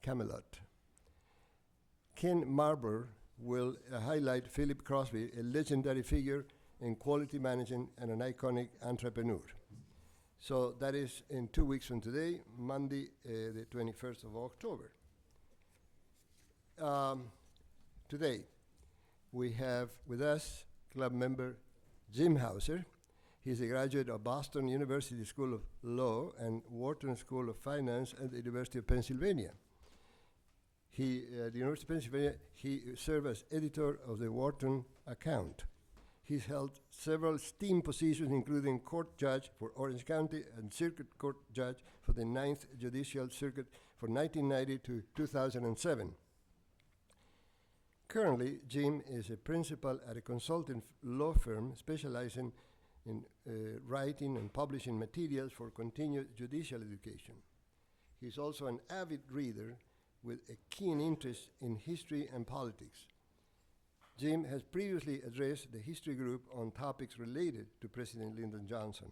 Camelot. Ken Marber will highlight Philip Crosby, a legendary figure in quality management and an iconic entrepreneur. So that is in 2 weeks from today, Monday, the 21st of October. Today, we have with us club member Jim Hauser. He's a graduate of Boston University School of Law and Wharton School of Finance at the University of Pennsylvania. At the University of Pennsylvania, he served as editor of the Wharton Account. He's held several esteemed positions, including court judge for Orange County and circuit court judge for the 9th Judicial Circuit from 1990 to 2007. Currently, Jim is a principal at a consulting law firm specializing in writing and publishing materials for continued judicial education. He's also an avid reader with a keen interest in history and politics. Jim has previously addressed the history group on topics related to President Lyndon Johnson.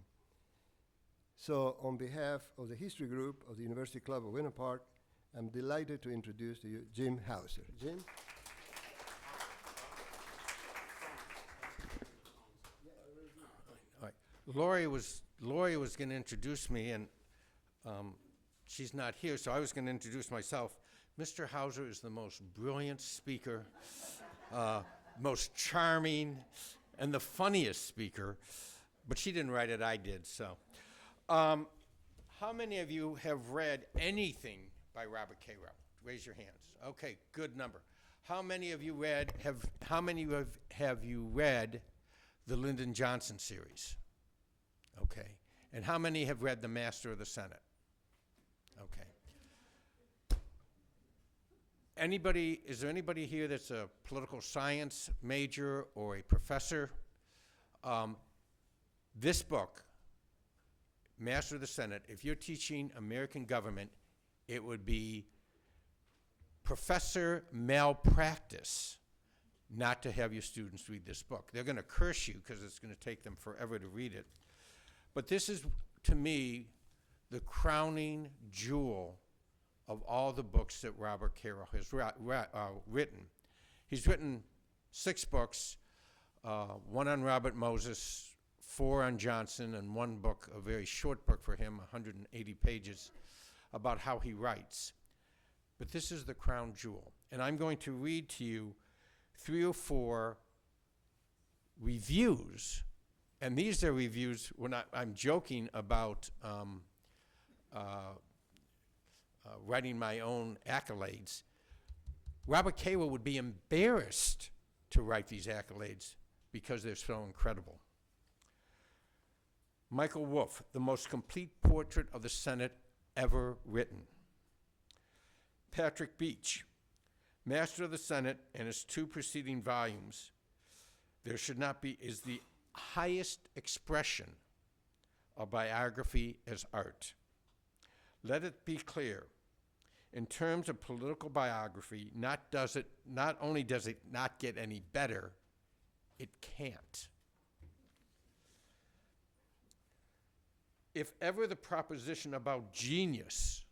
So on behalf of the history group of the University Club of Winter Park, I'm delighted to introduce to you Jim Hauser. Jim? All right. Lori was going to introduce me, and she's not here, so I was going to introduce myself. Mr. Hauser is the most brilliant speaker, most charming, and the funniest speaker, but she didn't write it, I did, so. How many of you have read anything by Robert Caro? Raise your hands. Okay, good number. How many of you have you read the Lyndon Johnson series? Okay. And how many have read The Master of the Senate? Okay. Is there anybody here that's a political science major or a professor? This book, Master of the Senate, if you're teaching American government, it would be professor malpractice not to have your students read this book. They're going to curse you because it's going to take them forever to read it. But this is, to me, the crowning jewel of all the books that Robert Caro has written. He's written 6 books, 1 on Robert Moses, 4 on Johnson, and 1 book, a very short book for him, 180 pages, about how he writes. But this is the crown jewel. And I'm going to read to you 3 or 4 reviews. And these are reviews, I'm joking about writing my own accolades. Robert Caro would be embarrassed to write these accolades because they're so incredible. Michael Wolff, the most complete portrait of the Senate ever written. Patrick Beach, Master of the Senate and his 2 preceding volumes, is the highest expression of biography as art. Let it be clear, in terms of political biography, not only does it not get any better, it can't. If ever the proposition about genius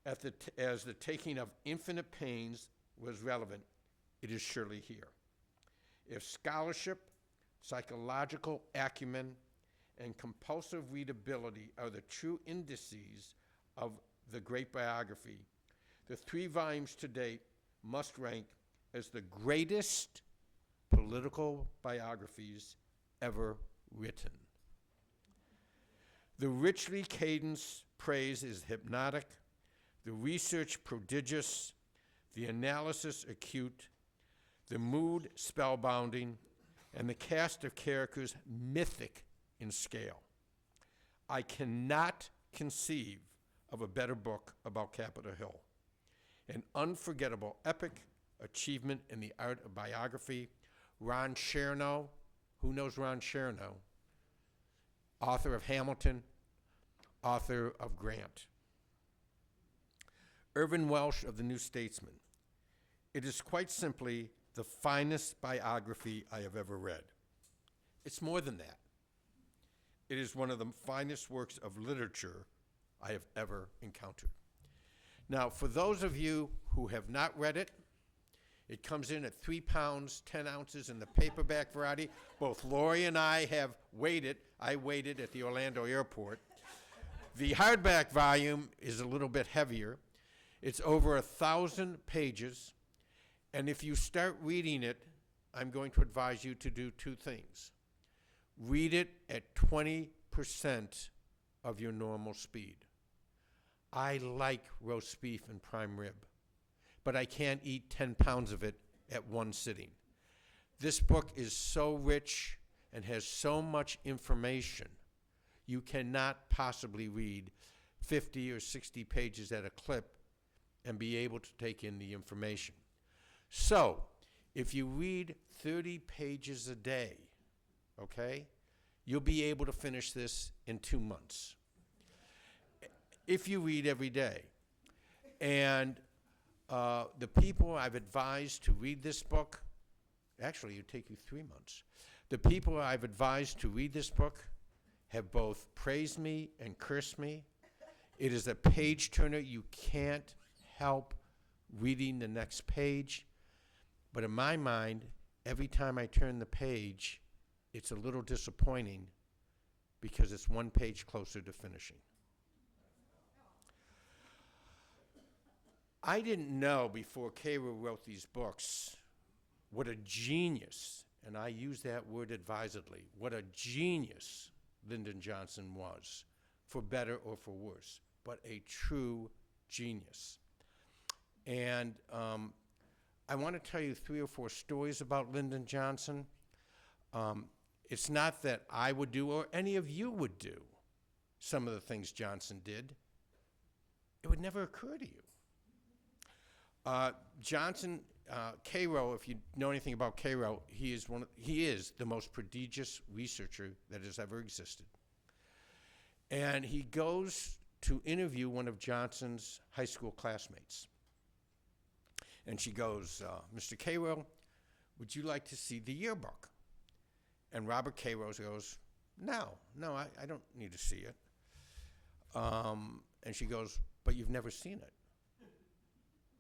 as the taking of infinite pains was relevant, it is surely here. If scholarship, psychological acumen, and compulsive readability are the true indices of the great biography, the 3 volumes to date must rank as the greatest political biographies ever written. The richly cadenced praise is hypnotic, the research prodigious, the analysis acute, the mood spellbinding, and the cast of characters mythic in scale. I cannot conceive of a better book about Capitol Hill. An unforgettable epic achievement in the art of biography. Ron Chernow, who knows Ron Chernow? Author of Hamilton, author of Grant. Irvin Welsh of the New Statesman. It is quite simply the finest biography I have ever read. It's more than that. It is one of the finest works of literature I have ever encountered. Now, for those of you who have not read it, it comes in at 3 pounds, 10 ounces in the paperback variety. Both Lori and I have weighed it. I weighed it at the Orlando airport. The hardback volume is a little bit heavier. It's over 1,000 pages. And if you start reading it, I'm going to advise you to do 2 things. Read it at 20% of your normal speed. I like roast beef and prime rib, but I can't eat 10 pounds of it at one sitting. This book is so rich and has so much information, you cannot possibly read 50 or 60 pages at a clip and be able to take in the information. So, if you read 30 pages a day, okay, you'll be able to finish this in 2 months. If you read every day. And the people I've advised to read this book, actually, it would take you 3 months. The people I've advised to read this book have both praised me and cursed me. It is a page turner. You can't help reading the next page. But in my mind, every time I turn the page, it's a little disappointing because it's 1 page closer to finishing. I didn't know before Cairo wrote these books what a genius, and I use that word advisedly, what a genius Lyndon Johnson was, for better or for worse, but a true genius. And I want to tell you 3 or 4 stories about Lyndon Johnson. It's not that I would do or any of you would do some of the things Johnson did. It would never occur to you. Johnson, Cairo, if you know anything about Cairo, he is the most prodigious researcher that has ever existed. And he goes to interview one of Johnson's high school classmates. And she goes, Mr. Cairo, would you like to see the yearbook? And Robert Cairo goes, no, I don't need to see it. And she goes, but you've never seen it.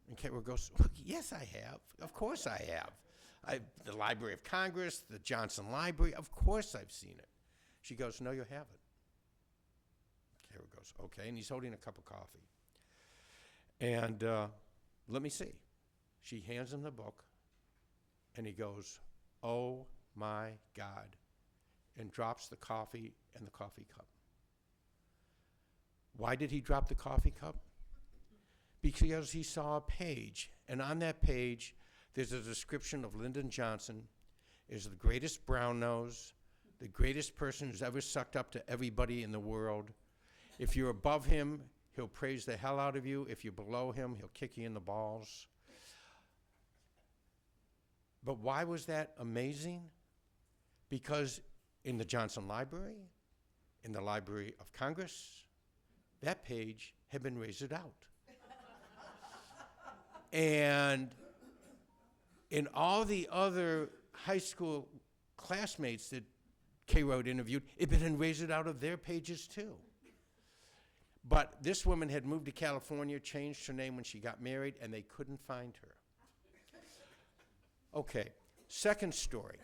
And Cairo goes, yes, I have. Of course I have. The Library of Congress, the Johnson Library, of course I've seen it. She goes, no, you haven't. Cairo goes, okay, and he's holding a cup of coffee. And let me see. She hands him the book, and he goes, oh my God, and drops the coffee and the coffee cup. Why did he drop the coffee cup? Because he saw a page, and on that page, there's a description of Lyndon Johnson as the greatest brown nose, the greatest person who's ever sucked up to everybody in the world. If you're above him, he'll praise the hell out of you. If you're below him, he'll kick you in the balls. But why was that amazing? Because in the Johnson Library, in the Library of Congress, that page had been razed out. And in all the other high school classmates that Cairo interviewed, it had been razed out of their pages too. But this woman had moved to California, changed her name when she got married, and they couldn't find her. Okay, second story.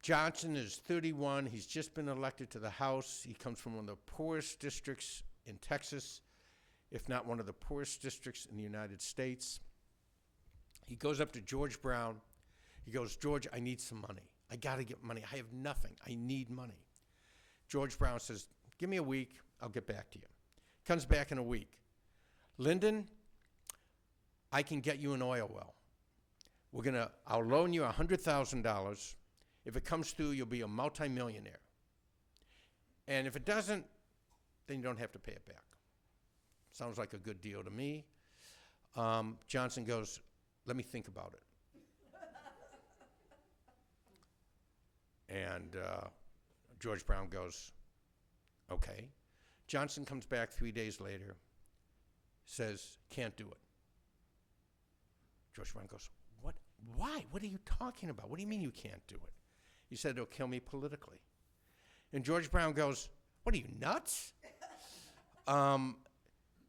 Johnson is 31. He's just been elected to the House. He comes from one of the poorest districts in Texas, if not one of the poorest districts in the United States. He goes up to George Brown. He goes, George, I need some money. I got to get money. I have nothing. I need money. George Brown says, give me a week. I'll get back to you. Comes back in a week. Lyndon, I can get you an oil well. I'll loan you $100,000. If it comes through, you'll be a multimillionaire. And if it doesn't, then you don't have to pay it back. Sounds like a good deal to me. Johnson goes, let me think about it. And George Brown goes, okay. Johnson comes back 3 days later, says, can't do it. George Brown goes, what? Why? What are you talking about? What do you mean you can't do it? He said, it'll kill me politically. And George Brown goes, what are you, nuts?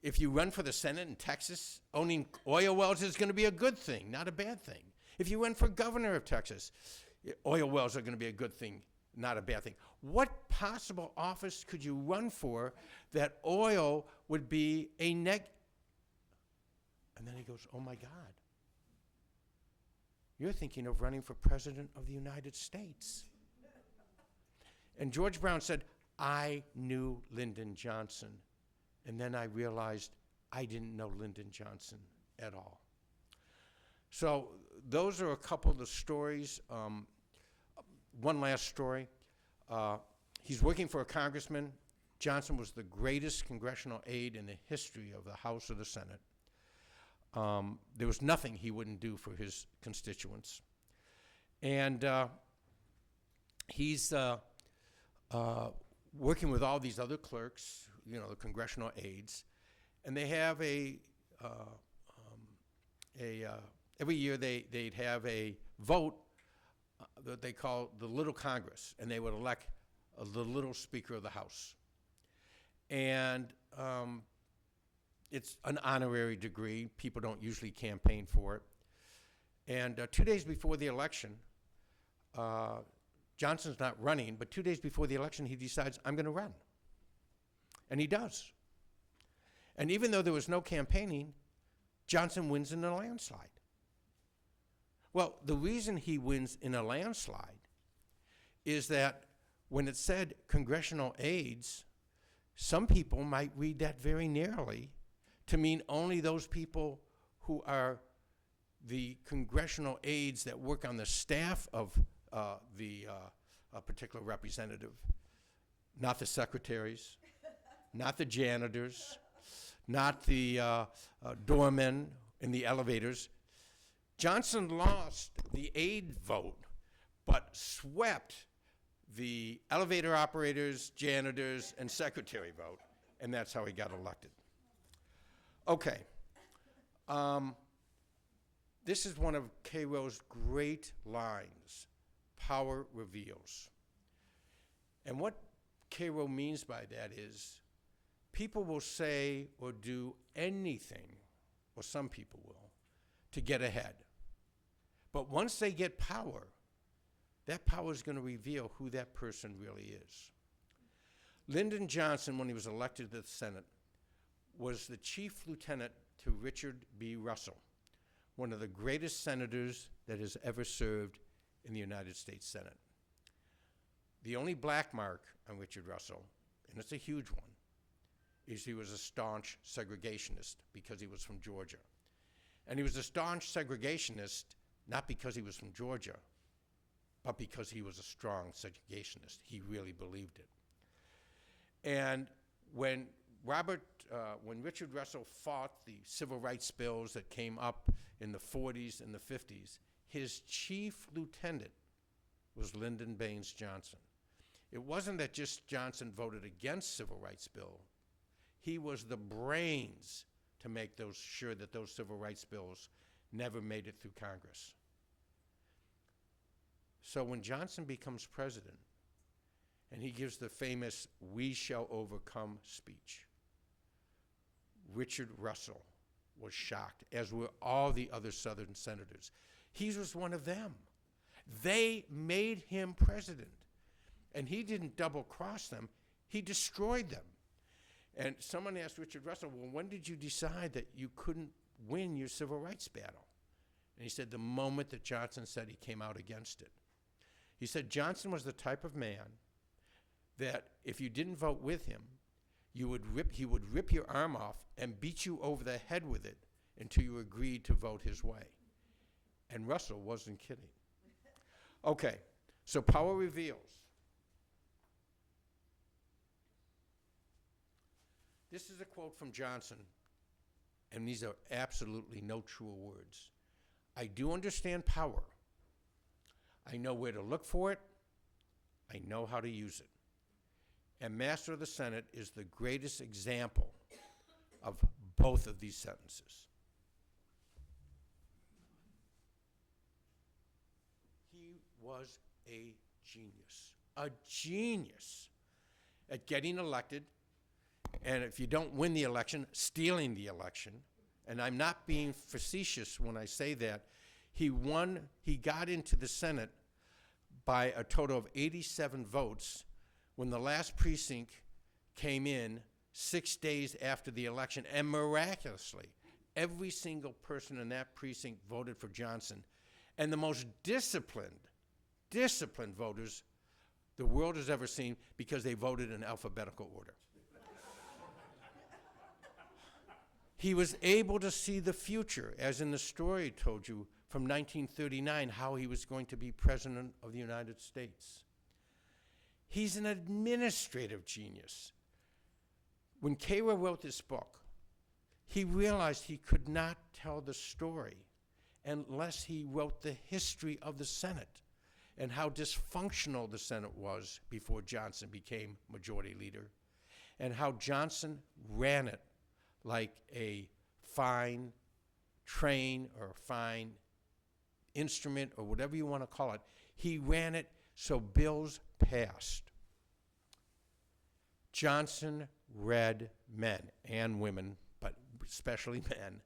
if you run for the Senate in Texas, owning oil wells is going to be a good thing, not a bad thing. If you run for governor of Texas, oil wells are going to be a good thing, not a bad thing. What possible office could you run for that oil would be a neg? And then he goes, oh my God. You're thinking of running for president of the United States. And George Brown said, I knew Lyndon Johnson. And then I realized I didn't know Lyndon Johnson at all. So those are a couple of the stories. One last story. He's working for a congressman. Johnson was the greatest congressional aide in the history of the House or the Senate. There was nothing he wouldn't do for his constituents. And he's working with all these other clerks, the congressional aides, and they have every year they'd have a vote that they call the Little Congress, and they would elect the little Speaker of the House. And it's an honorary degree. People don't usually campaign for it. And 2 days before the election, Johnson's not running, but 2 days before the election, he decides, I'm going to run. And he does. And even though there was no campaigning, Johnson wins in a landslide. Well, the reason he wins in a landslide is that when it said congressional aides, some people might read that very narrowly to mean only those people who are the congressional aides that work on the staff of a particular representative, not the secretaries, not the janitors, not the doormen in the elevators. Johnson lost the aide vote, but swept the elevator operators, janitors, and secretary vote, and that's how he got elected. Okay. This is one of Cairo's great lines, power reveals. And what Cairo means by that is people will say or do anything, or some people will, to get ahead. But once they get power, that power is going to reveal who that person really is. Lyndon Johnson, when he was elected to the Senate, was the chief lieutenant to Richard B. Russell, one of the greatest senators that has ever served in the United States Senate. The only black mark on Richard Russell, and it's a huge one, is he was a staunch segregationist because he was from Georgia. And he was a staunch segregationist not because he was from Georgia, but because he was a strong segregationist. He really believed it. And when Richard Russell fought the civil rights bills that came up in the 40s and the 50s, his chief lieutenant was Lyndon Baines Johnson. It wasn't that just Johnson voted against civil rights bill. He was the brains to make sure that those civil rights bills never made it through Congress. So when Johnson becomes president, and he gives the famous "We shall overcome" speech, Richard Russell was shocked, as were all the other Southern senators. He was one of them. They made him president. And he didn't double-cross them. He destroyed them. And someone asked Richard Russell, well, when did you decide that you couldn't win your civil rights battle? And he said, the moment that Johnson said he came out against it. He said Johnson was the type of man that if you didn't vote with him, he would rip your arm off and beat you over the head with it until you agreed to vote his way. And Russell wasn't kidding. Okay, so power reveals. This is a quote from Johnson, and these are absolutely no truer words. I do understand power. I know where to look for it. I know how to use it. And Master of the Senate is the greatest example of both of these sentences. He was a genius at getting elected and if you don't win the election, stealing the election. And I'm not being facetious when I say that. He got into the Senate by a total of 87 votes when the last precinct came in 6 days after the election, and miraculously, every single person in that precinct voted for Johnson. And the most disciplined voters the world has ever seen, because they voted in alphabetical order. He was able to see the future, as in the story I told you from 1939, how he was going to be president of the United States. He's an administrative genius. When Kara wrote this book, he realized he could not tell the story unless he wrote the history of the Senate and how dysfunctional the Senate was before Johnson became majority leader, and how Johnson ran it like a fine train or a fine instrument or whatever you want to call it. He ran it so bills passed. Johnson read men and women, but especially men.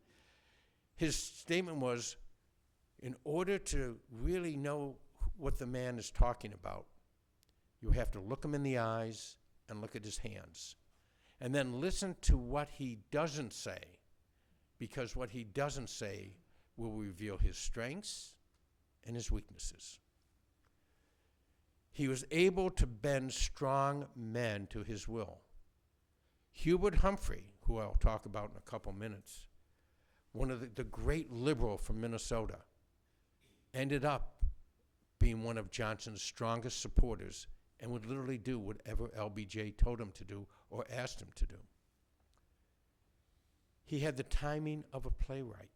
His statement was, in order to really know what the man is talking about, you have to look him in the eyes and look at his hands. And then listen to what he doesn't say, because what he doesn't say will reveal his strengths and his weaknesses. He was able to bend strong men to his will. Hubert Humphrey, who I'll talk about in a couple minutes, one of the great liberal from Minnesota, ended up being one of Johnson's strongest supporters and would literally do whatever LBJ told him to do or asked him to do. He had the timing of a playwright.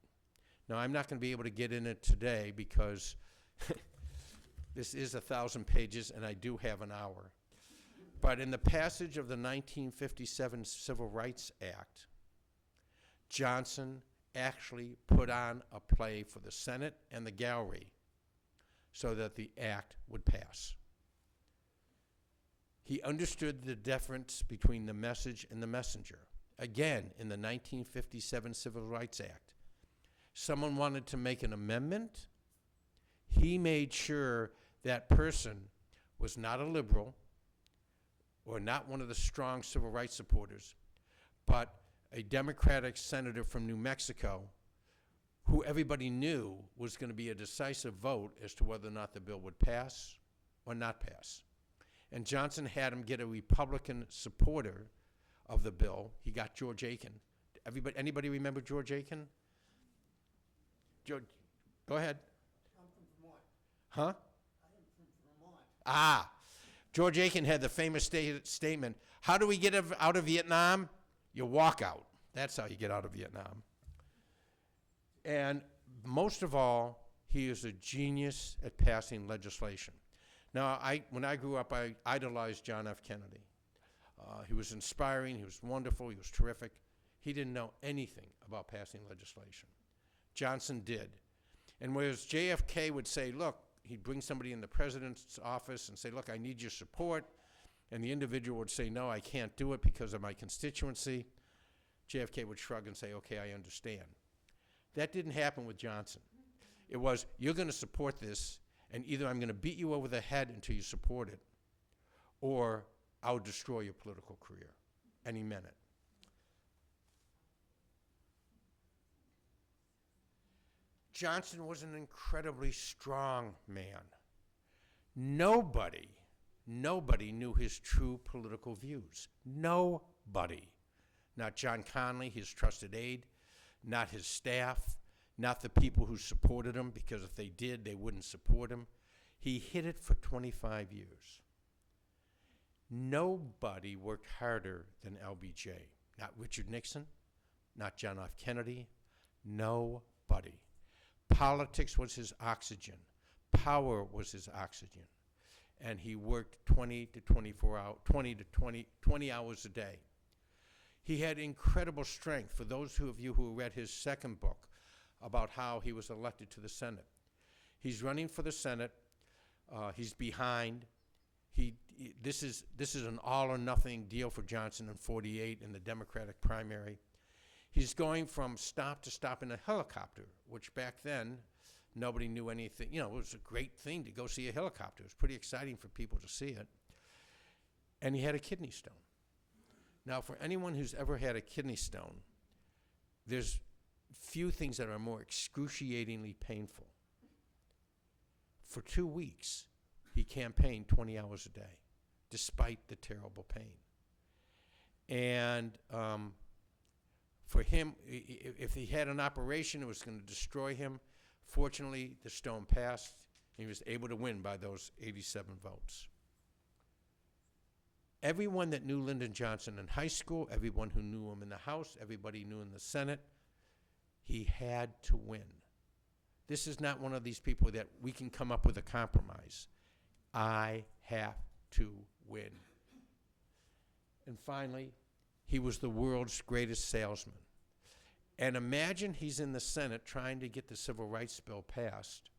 Now, I'm not going to be able to get in it today because this is 1,000 pages and I do have an hour. But in the passage of the 1957 Civil Rights Act, Johnson actually put on a play for the Senate and the gallery so that the act would pass. He understood the difference between the message and the messenger. Again, in the 1957 Civil Rights Act, someone wanted to make an amendment. He made sure that person was not a liberal or not one of the strong civil rights supporters, but a Democratic senator from New Mexico who everybody knew was going to be a decisive vote as to whether or not the bill would pass or not pass. And Johnson had him get a Republican supporter of the bill. He got George Aiken. Anybody remember George Aiken? George, go ahead. I'm from Vermont. Huh? I am from Vermont. Ah, George Aiken had the famous statement, how do we get out of Vietnam? You walk out. That's how you get out of Vietnam. And most of all, he is a genius at passing legislation. Now, when I grew up, I idolized John F. Kennedy. He was inspiring, he was wonderful, he was terrific. He didn't know anything about passing legislation. Johnson did. And whereas JFK would say, look, he'd bring somebody in the president's office and say, look, I need your support. And the individual would say, no, I can't do it because of my constituency. JFK would shrug and say, okay, I understand. That didn't happen with Johnson. It was, you're going to support this, and either I'm going to beat you over the head until you support it, or I'll destroy your political career. And he meant it. Johnson was an incredibly strong man. Nobody knew his true political views. Nobody. Not John Connally, his trusted aide, not his staff, not the people who supported him, because if they did, they wouldn't support him. He hid it for 25 years. Nobody worked harder than LBJ. Not Richard Nixon, not John F. Kennedy, nobody. Politics was his oxygen. Power was his oxygen. And he worked 20 hours a day. He had incredible strength. For those of you who read his second book about how he was elected to the Senate, he's running for the Senate. He's behind. this is an all or nothing deal for Johnson in 48 in the Democratic primary. He's going from stop to stop in a helicopter, which back then nobody knew anything. You know, it was a great thing to go see a helicopter. It was pretty exciting for people to see it. And he had a kidney stone. Now, for anyone who's ever had a kidney stone, there's few things that are more excruciatingly painful. For 2 weeks, he campaigned 20 hours a day, despite the terrible pain. And for him, if he had an operation, it was going to destroy him. Fortunately, the stone passed, and he was able to win by those 87 votes. Everyone that knew Lyndon Johnson in high school, everyone who knew him in the House, everybody knew in the Senate, he had to win. This is not one of these people that we can come up with a compromise. I have to win. And finally, he was the world's greatest salesman. And imagine he's in the Senate trying to get the Civil Rights Bill passed,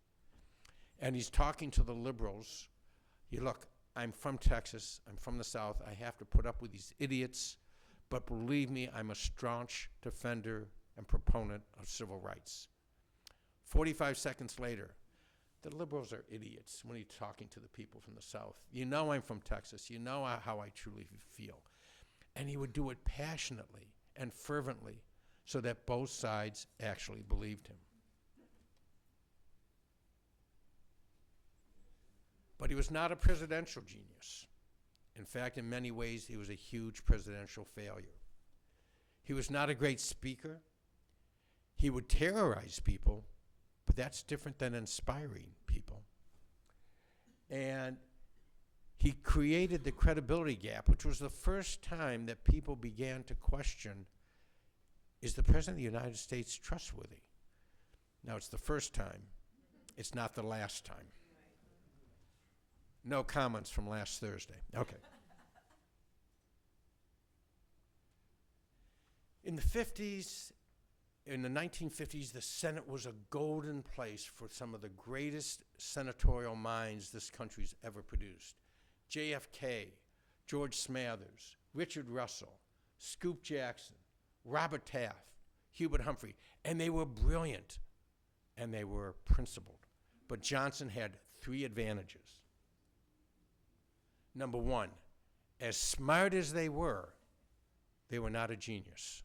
and he's talking to the liberals. Look, I'm from Texas, I'm from the South, I have to put up with these idiots, but believe me, I'm a staunch defender and proponent of civil rights. 45 seconds later, the liberals are idiots when he's talking to the people from the South. You know I'm from Texas, you know how I truly feel. And he would do it passionately and fervently so that both sides actually believed him. But he was not a presidential genius. In fact, in many ways, he was a huge presidential failure. He was not a great speaker. He would terrorize people, but that's different than inspiring people. And he created the credibility gap, which was the first time that people began to question, is the President of the United States trustworthy? Now, it's the first time. It's not the last time. No comments from last Thursday. Okay. In the 50s, in the 1950s, the Senate was a golden place for some of the greatest senatorial minds this country's ever produced. JFK, George Smathers, Richard Russell, Scoop Jackson, Robert Taft, Hubert Humphrey, and they were brilliant, and they were principled. But Johnson had 3 advantages. Number one, as smart as they were not a genius.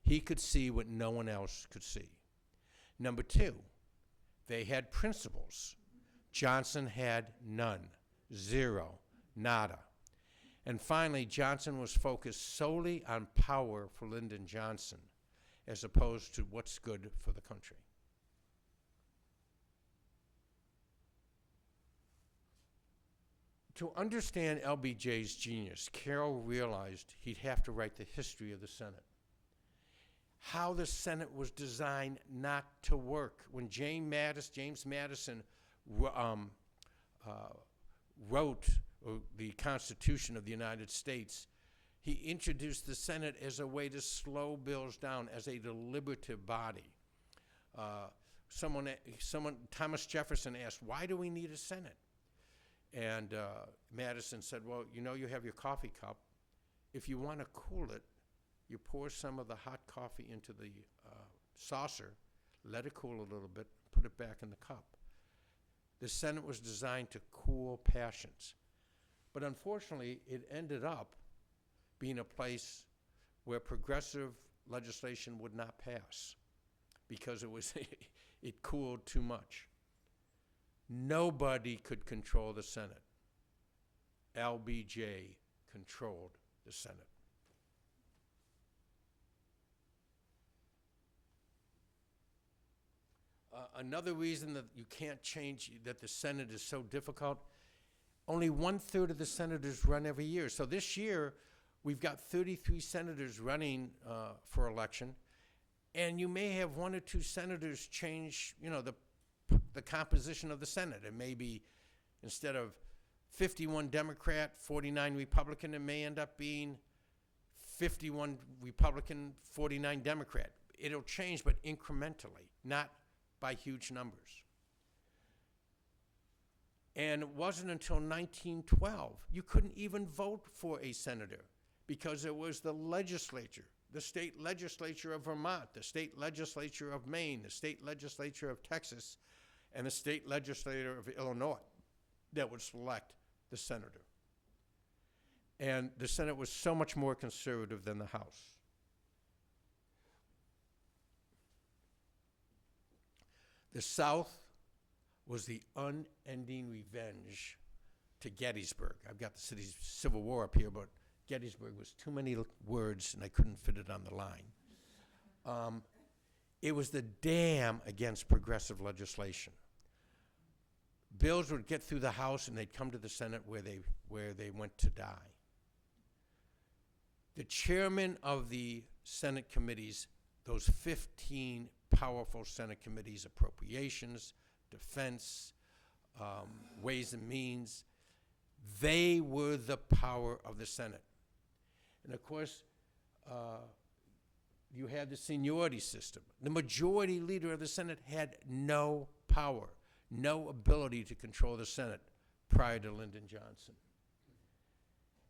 He could see what no one else could see. Number 2, they had principles. Johnson had none, 0, nada. And finally, Johnson was focused solely on power for Lyndon Johnson, as opposed to what's good for the country. To understand LBJ's genius, Carroll realized he'd have to write the history of the Senate. How the Senate was designed not to work. When James Madison wrote the Constitution of the United States, he introduced the Senate as a way to slow bills down, as a deliberative body. Thomas Jefferson asked, why do we need a Senate? And Madison said, well, you know, you have your coffee cup. If you want to cool it, you pour some of the hot coffee into the saucer, let it cool a little bit, put it back in the cup. The Senate was designed to cool passions. But unfortunately, it ended up being a place where progressive legislation would not pass because it cooled too much. Nobody could control the Senate. LBJ controlled the Senate. Another reason that you can't change, that the Senate is so difficult, only 1/3 of the senators run every year. So this year, we've got 33 senators running for election, and you may have 1 or 2 senators change, you know, the composition of the Senate. It may be, instead of 51 Democrat, 49 Republican, it may end up being 51 Republican, 49 Democrat. It'll change, but incrementally, not by huge numbers. And it wasn't until 1912, you couldn't even vote for a senator because it was the legislature, the state legislature of Vermont, the state legislature of Maine, the state legislature of Texas, and the state legislature of Illinois that would select the senator. And the Senate was so much more conservative than the House. The South was the unending revenge to Gettysburg. I've got the city's Civil War up here, but Gettysburg was too many words and I couldn't fit it on the line. It was the dam against progressive legislation. Bills would get through the House and they'd come to the Senate where they went to die. The chairman of the Senate committees, those 15 powerful Senate committees, appropriations, defense, ways and means, they were the power of the Senate. And of course, you had the seniority system. The majority leader of the Senate had no power, no ability to control the Senate prior to Lyndon Johnson.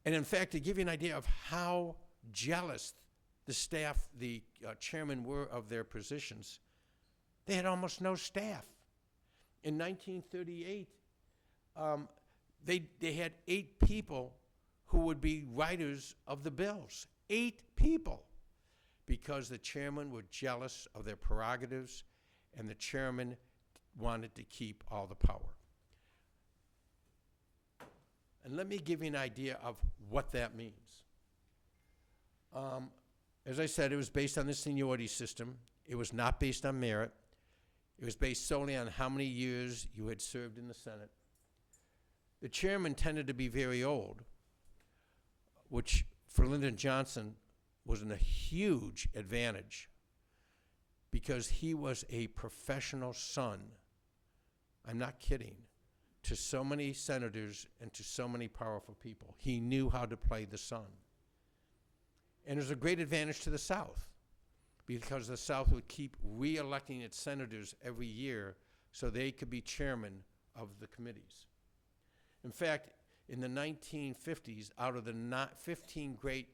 And in fact, to give you an idea of how jealous the staff, the chairmen were of their positions, they had almost no staff. In 1938, they had 8 people who would be writers of the bills. 8 people. Because the chairmen were jealous of their prerogatives and the chairman wanted to keep all the power. And let me give you an idea of what that means. As I said, it was based on the seniority system. It was not based on merit. It was based solely on how many years you had served in the Senate. The chairman tended to be very old, which for Lyndon Johnson was a huge advantage because he was a professional son, I'm not kidding, to so many senators and to so many powerful people. He knew how to play the son. And it was a great advantage to the South because the South would keep re-electing its senators every year so they could be chairman of the committees. In fact, in the 1950s, out of the 15 great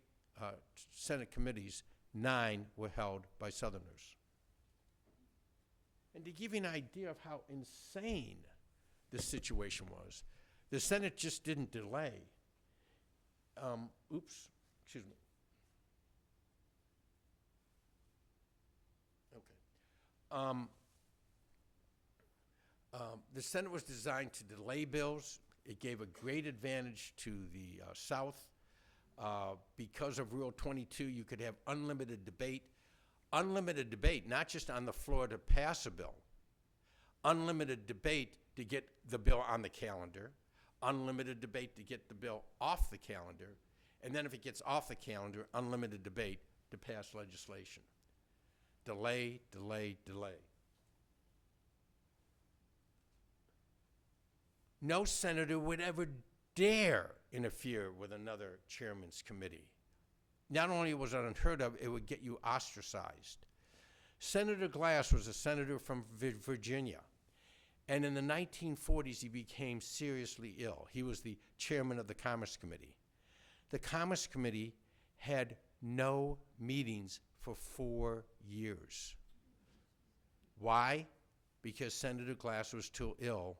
Senate committees, 9 were held by Southerners. And to give you an idea of how insane the situation was, the Senate just didn't delay. Excuse me. Okay. The Senate was designed to delay bills. It gave a great advantage to the South. Because of Rule 22, you could have unlimited debate. Unlimited debate, not just on the floor to pass a bill. Unlimited debate to get the bill on the calendar. Unlimited debate to get the bill off the calendar. And then if it gets off the calendar, unlimited debate to pass legislation. Delay, delay, delay. No senator would ever dare interfere with another chairman's committee. Not only was it unheard of, it would get you ostracized. Senator Glass was a senator from Virginia. And in the 1940s, he became seriously ill. He was the chairman of the Commerce Committee. The Commerce Committee had no meetings for 4 years. Why? Because Senator Glass was too ill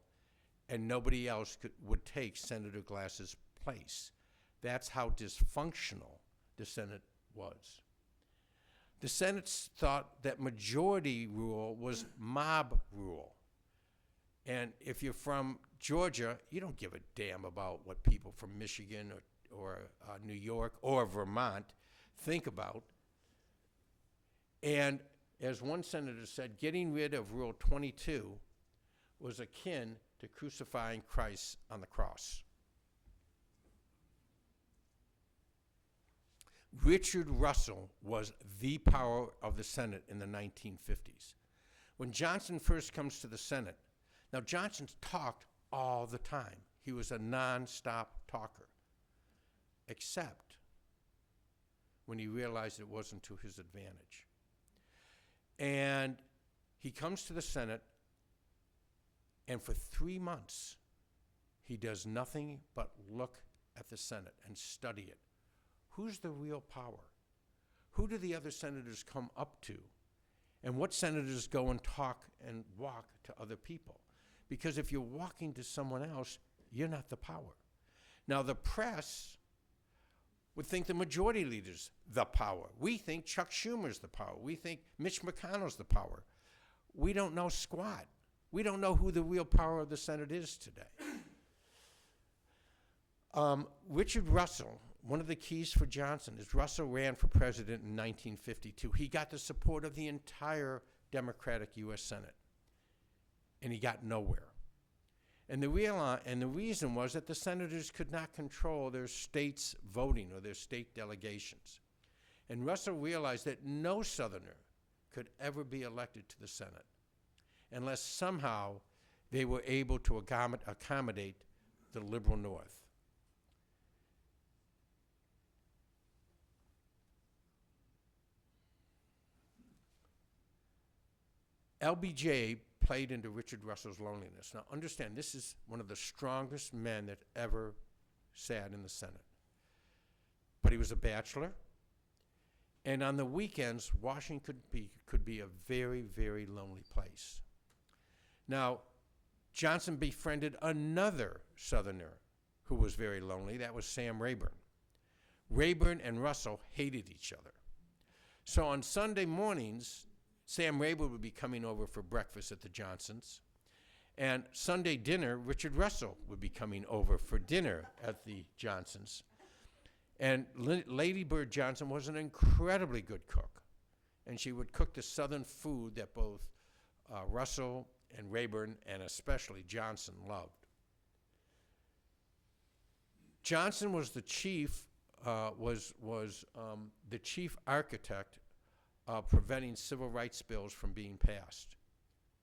and nobody else would take Senator Glass's place. That's how dysfunctional the Senate was. The Senate thought that majority rule was mob rule. And if you're from Georgia, you don't give a damn about what people from Michigan or New York or Vermont think about. And as one senator said, getting rid of Rule 22 was akin to crucifying Christ on the cross. Richard Russell was the power of the Senate in the 1950s. When Johnson first comes to the Senate, now Johnson talked all the time. He was a non-stop talker, except when he realized it wasn't to his advantage. And he comes to the Senate, and for 3 months, He does nothing but look at the Senate and study it. Who's the real power? Who do the other senators come up to? And what senators go and talk and walk to other people? Because if you're walking to someone else, you're not the power. Now, the press would think the majority leader's the power. We think Chuck Schumer's the power. We think Mitch McConnell's the power. We don't know squat. We don't know who the real power of the Senate is today. Richard Russell, one of the keys for Johnson is Russell ran for president in 1952. He got the support of the entire Democratic U.S. Senate, and he got nowhere. And the reason was that the senators could not control their states' voting or their state delegations. And Russell realized that no Southerner could ever be elected to the Senate unless somehow they were able to accommodate the liberal North. LBJ played into Richard Russell's loneliness. Now understand, this is one of the strongest men that ever sat in the Senate. But he was a bachelor, and on the weekends, Washington could be a very, very lonely place. Now, Johnson befriended another Southerner who was very lonely. That was Sam Rayburn. Rayburn and Russell hated each other. So on Sunday mornings, Sam Rayburn would be coming over for breakfast at the Johnsons. And Sunday dinner, Richard Russell would be coming over for dinner at the Johnsons. And Lady Bird Johnson was an incredibly good cook. And she would cook the Southern food that both Russell and Rayburn, and especially Johnson, loved. Johnson was the chief, the chief architect preventing civil rights bills from being passed.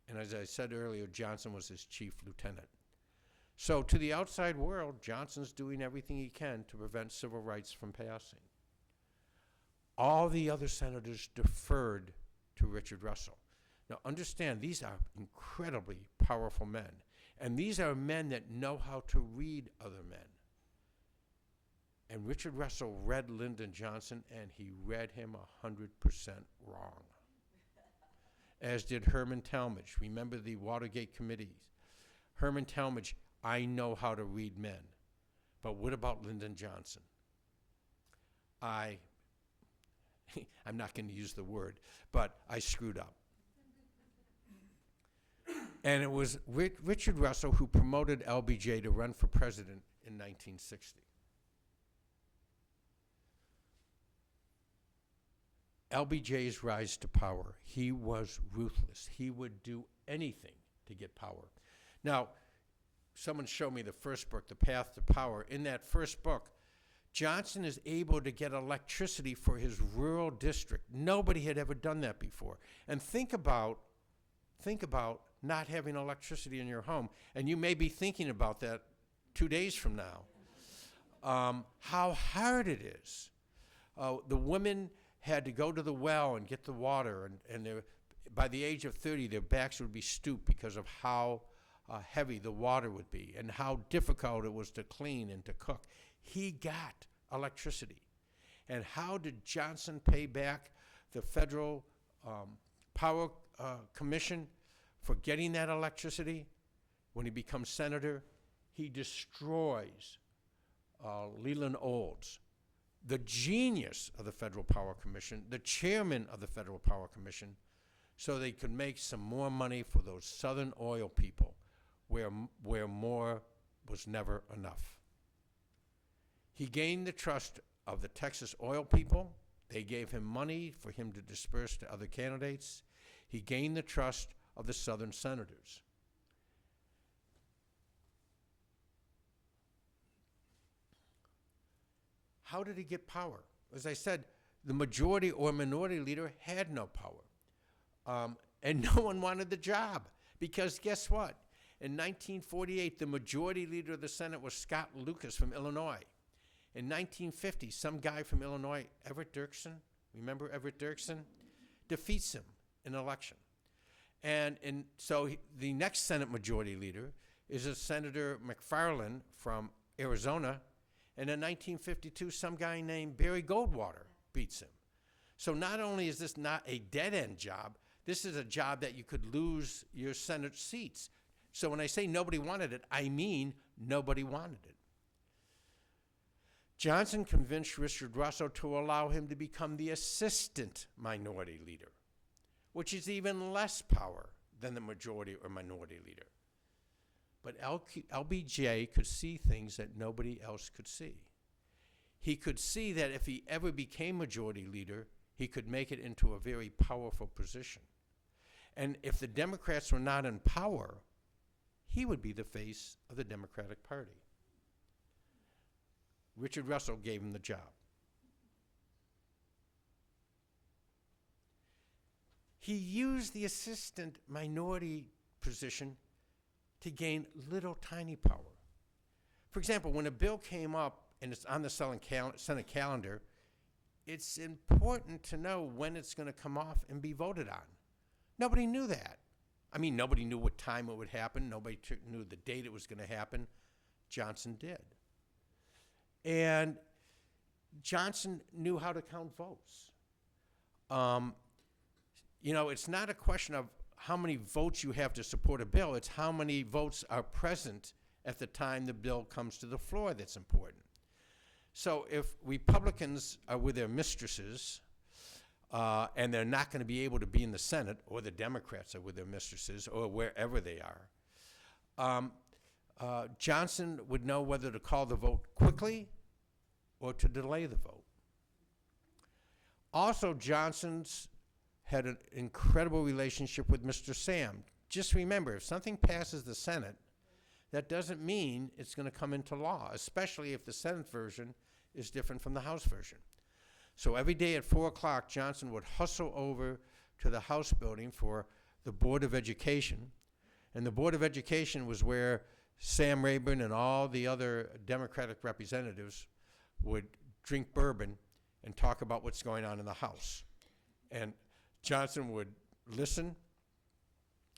And as I said earlier, Johnson was his chief lieutenant. So to the outside world, Johnson's doing everything he can to prevent civil rights from passing. All the other senators deferred to Richard Russell. Now understand, these are incredibly powerful men. And these are men that know how to read other men. And Richard Russell read Lyndon Johnson, and he read him 100% wrong. As did Herman Talmadge. Remember the Watergate committees? Herman Talmadge, I know how to read men. But what about Lyndon Johnson? I'm not going to use the word, but I screwed up. And it was Richard Russell who promoted LBJ to run for president in 1960. LBJ's rise to power, he was ruthless. He would do anything to get power. Now, someone showed me the first book, The Path to Power. In that first book, Johnson is able to get electricity for his rural district. Nobody had ever done that before. And think about not having electricity in your home. And you may be thinking about that 2 days from now. How hard it is. The women had to go to the well and get the water, and by the age of 30, their backs would be stooped because of how heavy the water would be and how difficult it was to clean and to cook. He got electricity. And how did Johnson pay back the Federal Power Commission for getting that electricity? When he becomes senator, he destroys Leland Olds, the genius of the Federal Power Commission, the chairman of the Federal Power Commission, so they could make some more money for those Southern oil people where more was never enough. He gained the trust of the Texas oil people. They gave him money for him to disperse to other candidates. He gained the trust of the Southern senators. How did he get power? As I said, the majority or minority leader had no power. And no one wanted the job. Because guess what? In 1948, the majority leader of the Senate was Scott Lucas from Illinois. In 1950, some guy from Illinois, Everett Dirksen, remember Everett Dirksen? Defeats him in an election. And so the next Senate majority leader is a Senator McFarland from Arizona. And in 1952, some guy named Barry Goldwater beats him. So not only is this not a dead-end job, this is a job that you could lose your Senate seats. So when I say nobody wanted it, I mean nobody wanted it. Johnson convinced Richard Russell to allow him to become the assistant minority leader, which is even less power than the majority or minority leader. But LBJ could see things that nobody else could see. He could see that if he ever became majority leader, he could make it into a very powerful position. And if the Democrats were not in power, he would be the face of the Democratic Party. Richard Russell gave him the job. He used the assistant minority position to gain little tiny power. For example, when a bill came up and it's on the Senate calendar, it's important to know when it's going to come off and be voted on. Nobody knew that. I mean, nobody knew what time it would happen. Nobody knew the date it was going to happen. Johnson did. And Johnson knew how to count votes. You know, it's not a question of how many votes you have to support a bill. It's how many votes are present at the time the bill comes to the floor that's important. So if Republicans are with their mistresses and they're not going to be able to be in the Senate, or the Democrats are with their mistresses, or wherever they are, Johnson would know whether to call the vote quickly or to delay the vote. Also, Johnson's had an incredible relationship with Mr. Sam. Just remember, if something passes the Senate, that doesn't mean it's going to come into law, especially if the Senate version is different from the House version. So every day at 4 o'clock, Johnson would hustle over to the House building for the Board of Education. And the Board of Education was where Sam Rayburn and all the other Democratic representatives would drink bourbon and talk about what's going on in the House. And Johnson would listen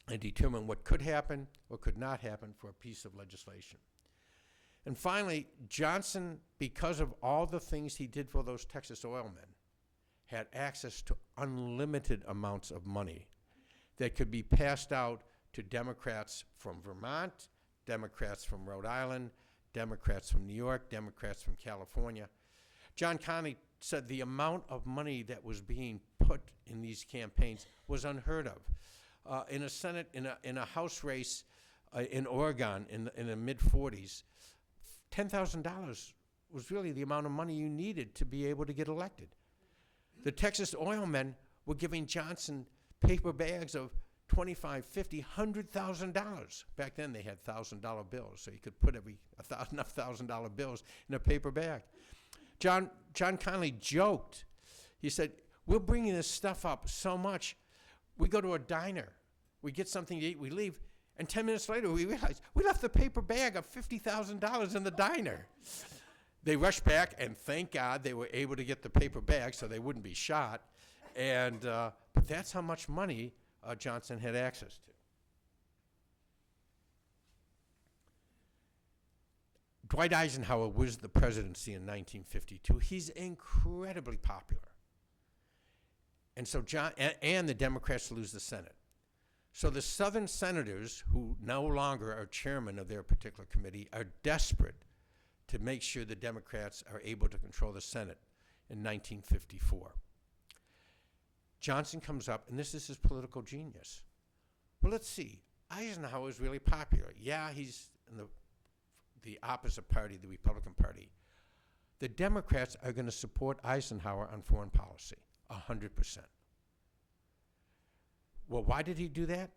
and determine what could happen or could not happen for a piece of legislation. And finally, Johnson, because of all the things he did for those Texas oil men, had access to unlimited amounts of money that could be passed out to Democrats from Vermont, Democrats from Rhode Island, Democrats from New York, Democrats from California. John Connally said the amount of money that was being put in these campaigns was unheard of. In a Senate, in a House race in Oregon in the mid-40s, $10,000 was really the amount of money you needed to be able to get elected. The Texas oil men were giving Johnson paper bags of $25,000, $50,000, $100,000. Back then they had $1,000 bills, so you could put enough $1,000 bills in a paper bag. John Connally joked. He said, "We're bringing this stuff up so much, we go to a diner, we get something to eat, we leave, and 10 minutes later we realize we left the paper bag of $50,000 in the diner." They rushed back, and thank God they were able to get the paper bag so they wouldn't be shot. And but that's how much money Johnson had access to. Dwight Eisenhower was the presidency in 1952. He's incredibly popular. And so and the Democrats lose the Senate. So the Southern senators, who no longer are chairman of their particular committee, are desperate to make sure the Democrats are able to control the Senate in 1954. Johnson comes up, and this is his political genius. Well, let's see. Eisenhower is really popular. Yeah, he's in the opposite party, the Republican Party. The Democrats are going to support Eisenhower on foreign policy, 100%. Well, why did he do that?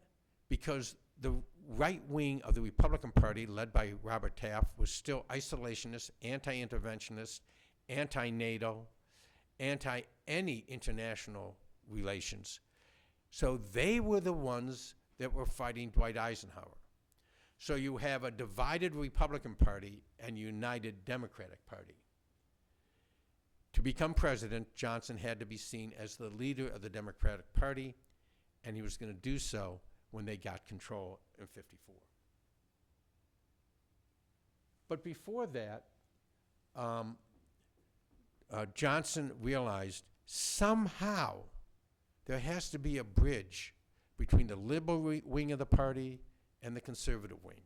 Because the right wing of the Republican Party, led by Robert Taft, was still isolationist, anti-interventionist, anti-NATO, anti-any international relations. So they were the ones that were fighting Dwight Eisenhower. So you have a divided Republican Party and united Democratic Party. To become president, Johnson had to be seen as the leader of the Democratic Party, and he was going to do so when they got control in '54. But before that, Johnson realized somehow there has to be a bridge between the liberal wing of the party and the conservative wing.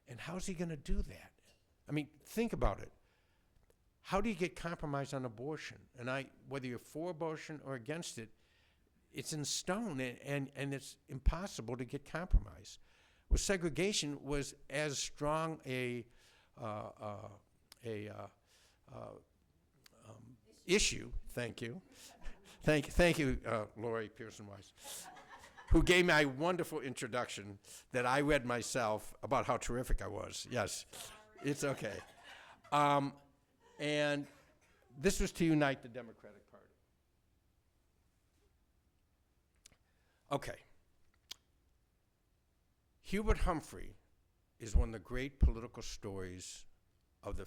And how's he going to do that? I mean, think about it. How do you get compromise on abortion? And whether you're for abortion or against it, it's in stone, and it's impossible to get compromise. Well, segregation was as strong issue. Thank you. Thank you, Lori Pearson-Weiss, who gave me a wonderful introduction that I read myself about how terrific I was. Yes, it's okay. And this was to unite the Democratic Party. Okay. Hubert Humphrey is one of the great political stories of the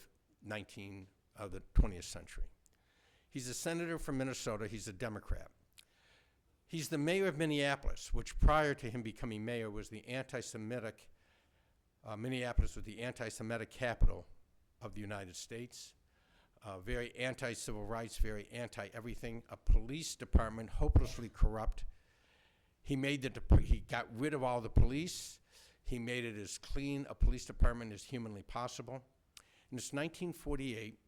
20th century. He's a senator from Minnesota. He's a Democrat. He's the mayor of Minneapolis, which prior to him becoming mayor was the anti-Semitic, Minneapolis was the anti-Semitic capital of the United States. Very anti-civil rights, very anti-everything. A police department hopelessly corrupt. He got rid of all the police. He made it as clean a police department as humanly possible. And it's 1948,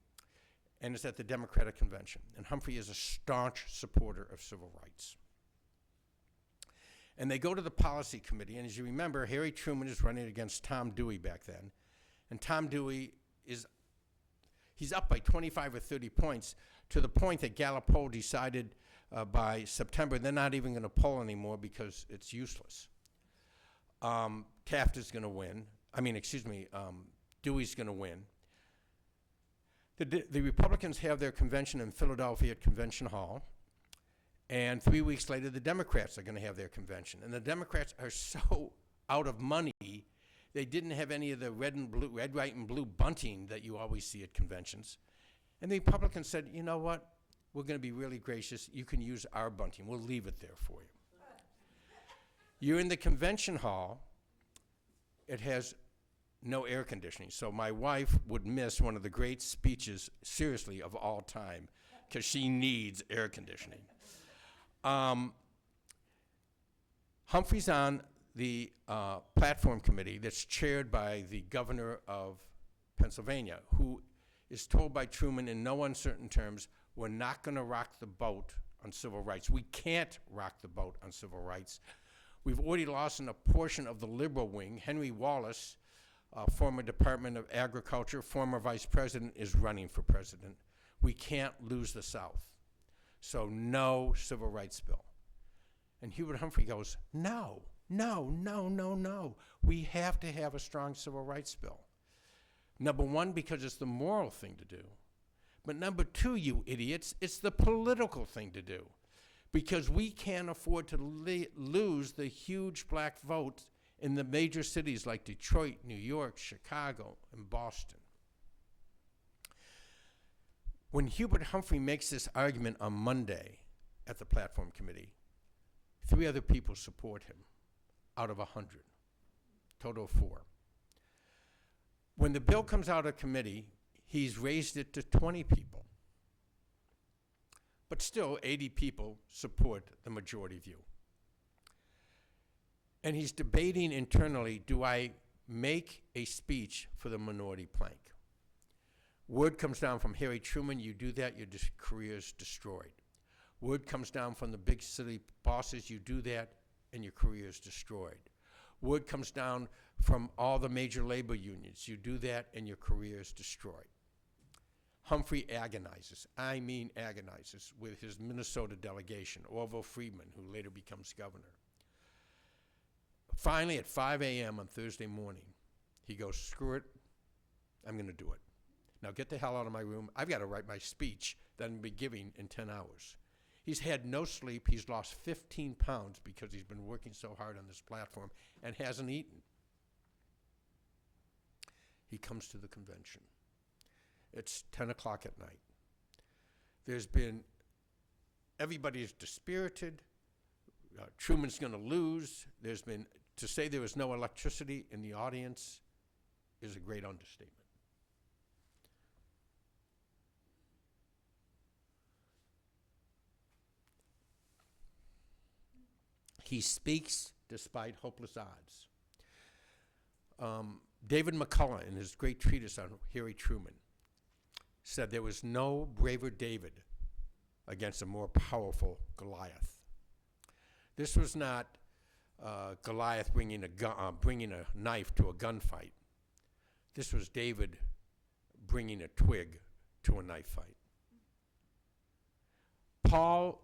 and it's at the Democratic Convention. And Humphrey is a staunch supporter of civil rights. And they go to the policy committee, and as you remember, Harry Truman is running against Tom Dewey back then. And Tom Dewey he's up by 25 or 30 points, to the point that Gallup poll decided by September they're not even going to poll anymore because it's useless. Taft is going to win. Dewey's going to win. The Republicans have their convention in Philadelphia at Convention Hall, and 3 weeks later, the Democrats are going to have their convention. And the Democrats are so out of money, they didn't have any of the red, white, and blue bunting that you always see at conventions. And the Republicans said, you know what? We're going to be really gracious. You can use our bunting. We'll leave it there for you. You're in the convention hall. It has no air conditioning. So my wife would miss one of the great speeches, seriously, of all time, because she needs air conditioning. Humphrey's on the platform committee that's chaired by the governor of Pennsylvania, who is told by Truman in no uncertain terms, we're not going to rock the boat on civil rights. We can't rock the boat on civil rights. We've already lost a portion of the liberal wing. Henry Wallace, former Department of Agriculture, former vice president, is running for president. We can't lose the South. So no civil rights bill. And Hubert Humphrey goes, no. We have to have a strong civil rights bill. Number one, because it's the moral thing to do. But number two, you idiots, it's the political thing to do. Because we can't afford to lose the huge black vote in the major cities like Detroit, New York, Chicago, and Boston. When Hubert Humphrey makes this argument on Monday at the platform committee, 3 other people support him out of 100, total of 4. When the bill comes out of committee, he's raised it to 20 people. But still, 80 people support the majority view. And he's debating internally, do I make a speech for the minority plank? Word comes down from Harry Truman, you do that, your career's destroyed. Word comes down from the big city bosses, you do that, and your career's destroyed. Word comes down from all the major labor unions, you do that, and your career's destroyed. Humphrey agonizes with his Minnesota delegation, Orville Friedman, who later becomes governor. Finally, at 5 a.m. on Thursday morning, he goes, screw it, I'm going to do it. Now get the hell out of my room. I've got to write my speech that I'm going to be giving in 10 hours. He's had no sleep. He's lost 15 pounds because he's been working so hard on this platform and hasn't eaten. He comes to the convention. It's 10 o'clock at night. Everybody's dispirited. Truman's going to lose. To say there was no electricity in the audience is a great understatement. He speaks despite hopeless odds. David McCullough, in his great treatise on Harry Truman, said there was no braver David against a more powerful Goliath. This was not Goliath bringing a knife to a gunfight. This was David bringing a twig to a knife fight. Paul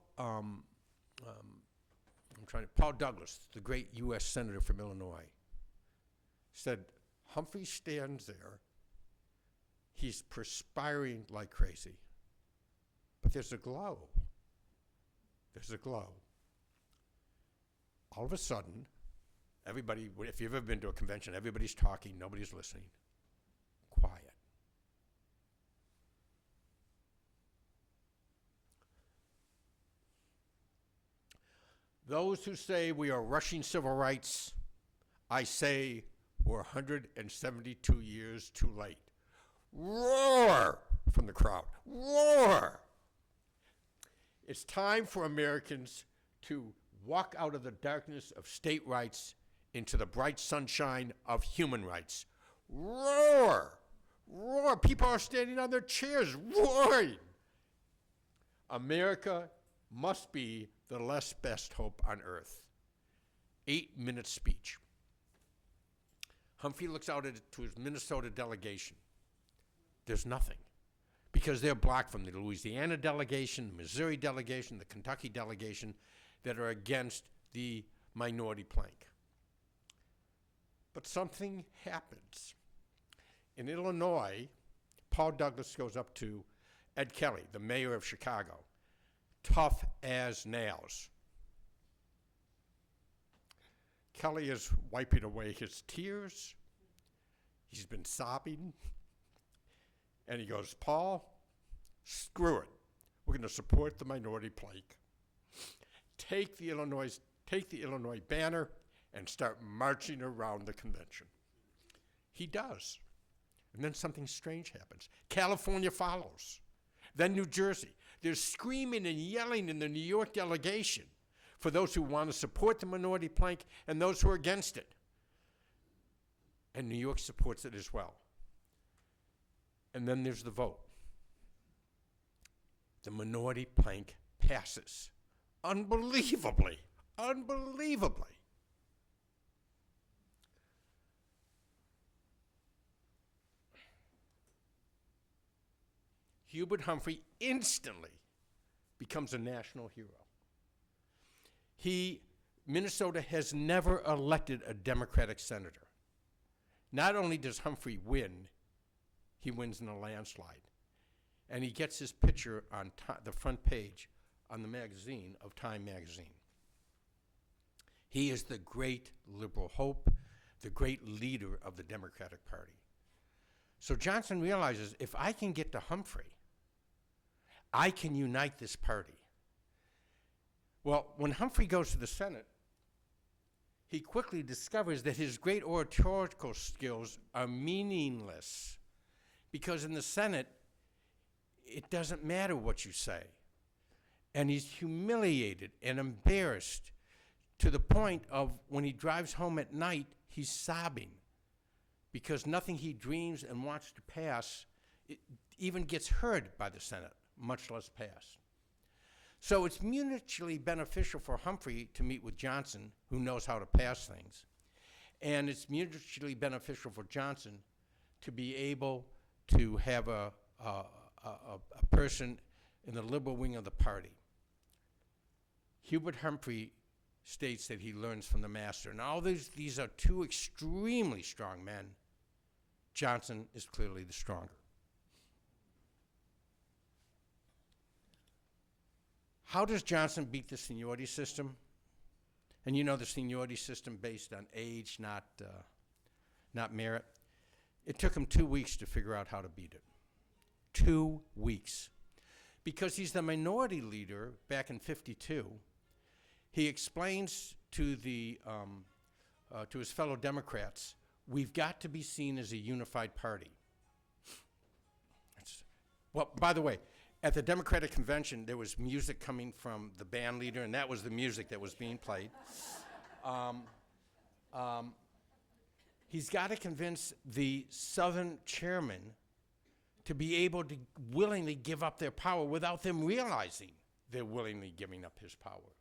Douglas, the great U.S. Senator from Illinois, said, Humphrey stands there, he's perspiring like crazy, but there's a glow. There's a glow. All of a sudden, everybody, if you've ever been to a convention, everybody's talking, nobody's listening. Quiet. Those who say we are rushing civil rights, I say we're 172 years too late. Roar from the crowd. Roar! It's time for Americans to walk out of the darkness of state rights into the bright sunshine of human rights. Roar! Roar! People are standing on their chairs, roaring. America must be the last best hope on earth. 8-minute speech. Humphrey looks out to his Minnesota delegation. There's nothing, because they're blocked from the Louisiana delegation, the Missouri delegation, the Kentucky delegation that are against the minority plank. But something happens. In Illinois, Paul Douglas goes up to Ed Kelly, the mayor of Chicago, tough as nails. Kelly is wiping away his tears. He's been sobbing. And he goes, Paul, screw it. We're going to support the minority plank. Take the Illinois banner and start marching around the convention. He does. And then something strange happens. California follows. Then New Jersey. There's screaming and yelling in the New York delegation for those who want to support the minority plank and those who are against it. And New York supports it as well. And then there's the vote. The minority plank passes. Unbelievably. Unbelievably. Hubert Humphrey instantly becomes a national hero. Minnesota has never elected a Democratic senator. Not only does Humphrey win, he wins in a landslide. And he gets his picture on the front page on the magazine of Time magazine. He is the great liberal hope, the great leader of the Democratic Party. So Johnson realizes, if I can get to Humphrey, I can unite this party. Well, when Humphrey goes to the Senate, he quickly discovers that his great oratorical skills are meaningless, because in the Senate, it doesn't matter what you say. And he's humiliated and embarrassed to the point of when he drives home at night, he's sobbing, because nothing he dreams and wants to pass even gets heard by the Senate, much less passed. So it's mutually beneficial for Humphrey to meet with Johnson, who knows how to pass things. And it's mutually beneficial for Johnson to be able to have a person in the liberal wing of the party. Hubert Humphrey states that he learns from the master. Now, these are two extremely strong men. Johnson is clearly the stronger. How does Johnson beat the seniority system? And you know the seniority system based on age, not merit. It took him 2 weeks to figure out how to beat it. 2 weeks. Because he's the minority leader back in '52, he explains to his fellow Democrats we've got to be seen as a unified party. Well, by the way, at the Democratic Convention, there was music coming from the band leader, and that was the music that was being played. He's got to convince the Southern chairman to be able to willingly give up their power without them realizing they're willingly giving up his power.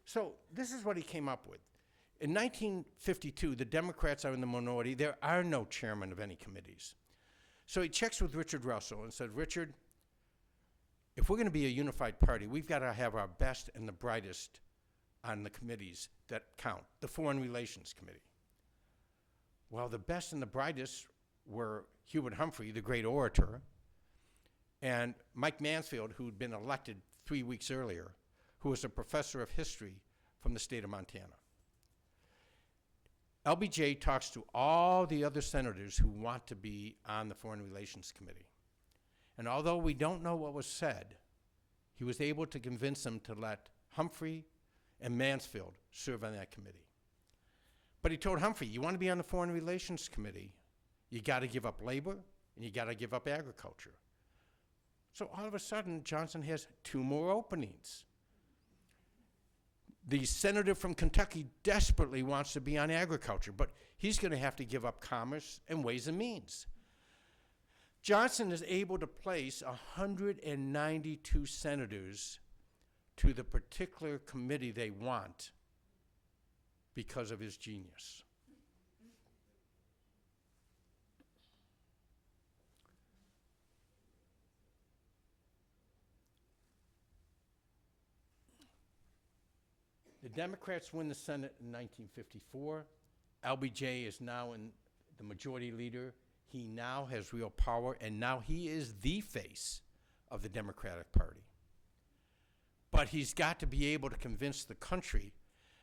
So this is what he came up with. In 1952, the Democrats are in the minority. There are no chairmen of any committees. So he checks with Richard Russell and said, Richard, if we're going to be a unified party, we've got to have our best and the brightest on the committees that count, the Foreign Relations Committee. Well, the best and the brightest were Hubert Humphrey, the great orator, and Mike Mansfield, who'd been elected 3 weeks earlier, who was a professor of history from the state of Montana. LBJ talks to all the other senators who want to be on the Foreign Relations Committee. And although we don't know what was said, he was able to convince them to let Humphrey and Mansfield serve on that committee. But he told Humphrey, you want to be on the Foreign Relations Committee, you got to give up labor and you got to give up agriculture. So all of a sudden, Johnson has 2 more openings. The senator from Kentucky desperately wants to be on agriculture, but he's going to have to give up commerce and ways and means. Johnson is able to place 192 senators to the particular committee they want because of his genius. The Democrats win the Senate in 1954. LBJ is now the majority leader. He now has real power, and now he is the face of the Democratic Party. But he's got to be able to convince the country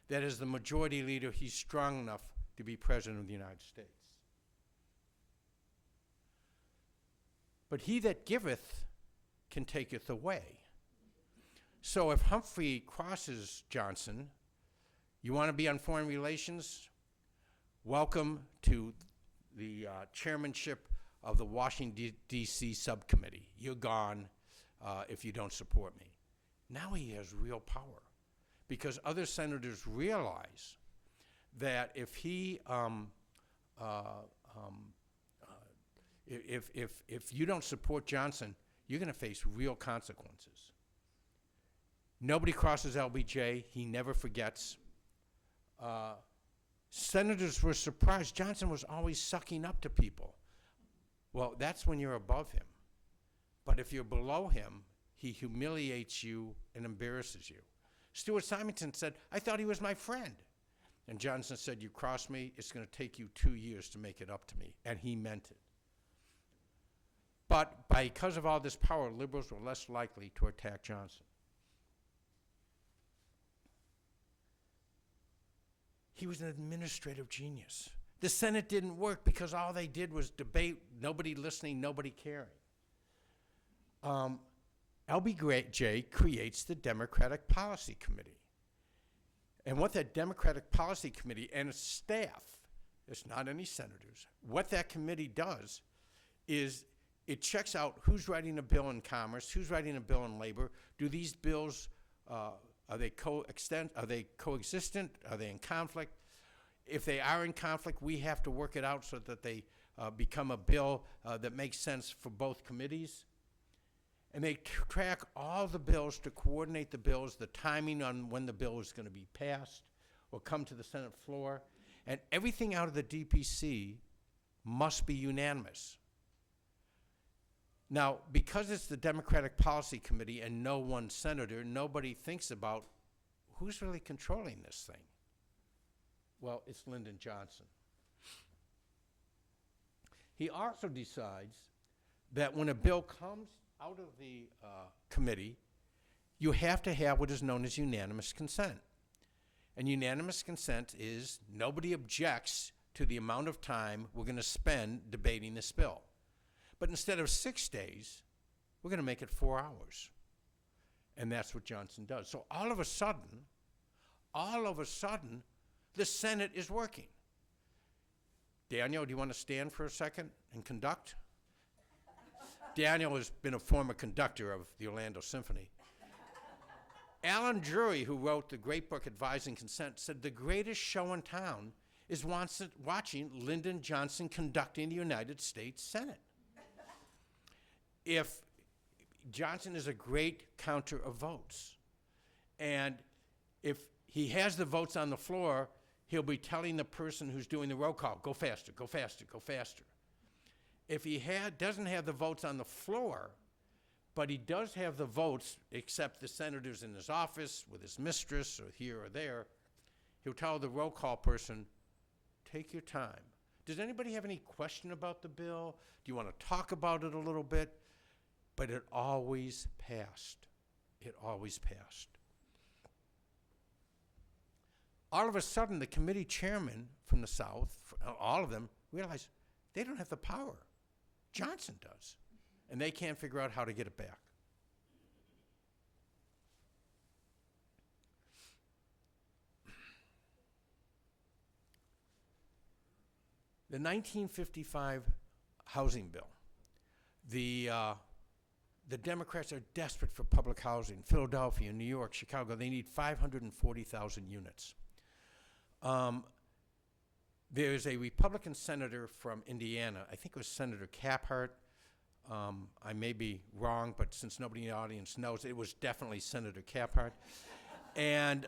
that as the majority leader, he's strong enough to be president of the United States. But he that giveth can taketh away. So if Humphrey crosses Johnson, you want to be on foreign relations? Welcome to the chairmanship of the Washington, D.C. subcommittee. You're gone if you don't support me. Now he has real power because other senators realize that if he, if you don't support Johnson, you're going to face real consequences. Nobody crosses LBJ. He never forgets. Senators were surprised. Johnson was always sucking up to people. Well, that's when you're above him. But if you're below him, he humiliates you and embarrasses you. Stuart Simonton said, I thought he was my friend. And Johnson said, you cross me, it's going to take you 2 years to make it up to me. And he meant it. But because of all this power, liberals were less likely to attack Johnson. He was an administrative genius. The Senate didn't work because all they did was debate, nobody listening, nobody caring. LBJ creates the Democratic Policy Committee. And what that Democratic Policy Committee and its staff, it's not any senators, what that committee does is it checks out who's writing a bill in commerce, who's writing a bill in labor. Do these bills, are they coexistent? Are they in conflict? If they are in conflict, we have to work it out so that they become a bill that makes sense for both committees. And they track all the bills to coordinate the bills, the timing on when the bill is going to be passed or come to the Senate floor. And everything out of the DPC must be unanimous. Now, because it's the Democratic Policy Committee and no one senator, nobody thinks about who's really controlling this thing. Well, it's Lyndon Johnson. He also decides that when a bill comes out of the committee, you have to have what is known as unanimous consent. And unanimous consent is nobody objects to the amount of time we're going to spend debating this bill. But instead of 6 days, we're going to make it 4 hours. And that's what Johnson does. So all of a sudden, the Senate is working. Daniel, do you want to stand for a second and conduct? Daniel has been a former conductor of the Orlando Symphony. Alan Drury, who wrote the great book Advising Consent, said the greatest show in town is watching Lyndon Johnson conducting the United States Senate. If Johnson is a great counter of votes, and if he has the votes on the floor, he'll be telling the person who's doing the roll call, go faster, go faster, go faster. If he doesn't have the votes on the floor, but he does have the votes, except the senators in his office with his mistress or here or there, he'll tell the roll call person, take your time. Does anybody have any question about the bill? Do you want to talk about it a little bit? But it always passed. It always passed. All of a sudden, the committee chairman from the South, all of them, realized they don't have the power. Johnson does. And they can't figure out how to get it back. The 1955 housing bill, the Democrats are desperate for public housing. Philadelphia, New York, Chicago, they need 540,000 units. There's a Republican senator from Indiana, I think it was Senator Caphart. I may be wrong, but since nobody in the audience knows, it was definitely Senator Caphart. And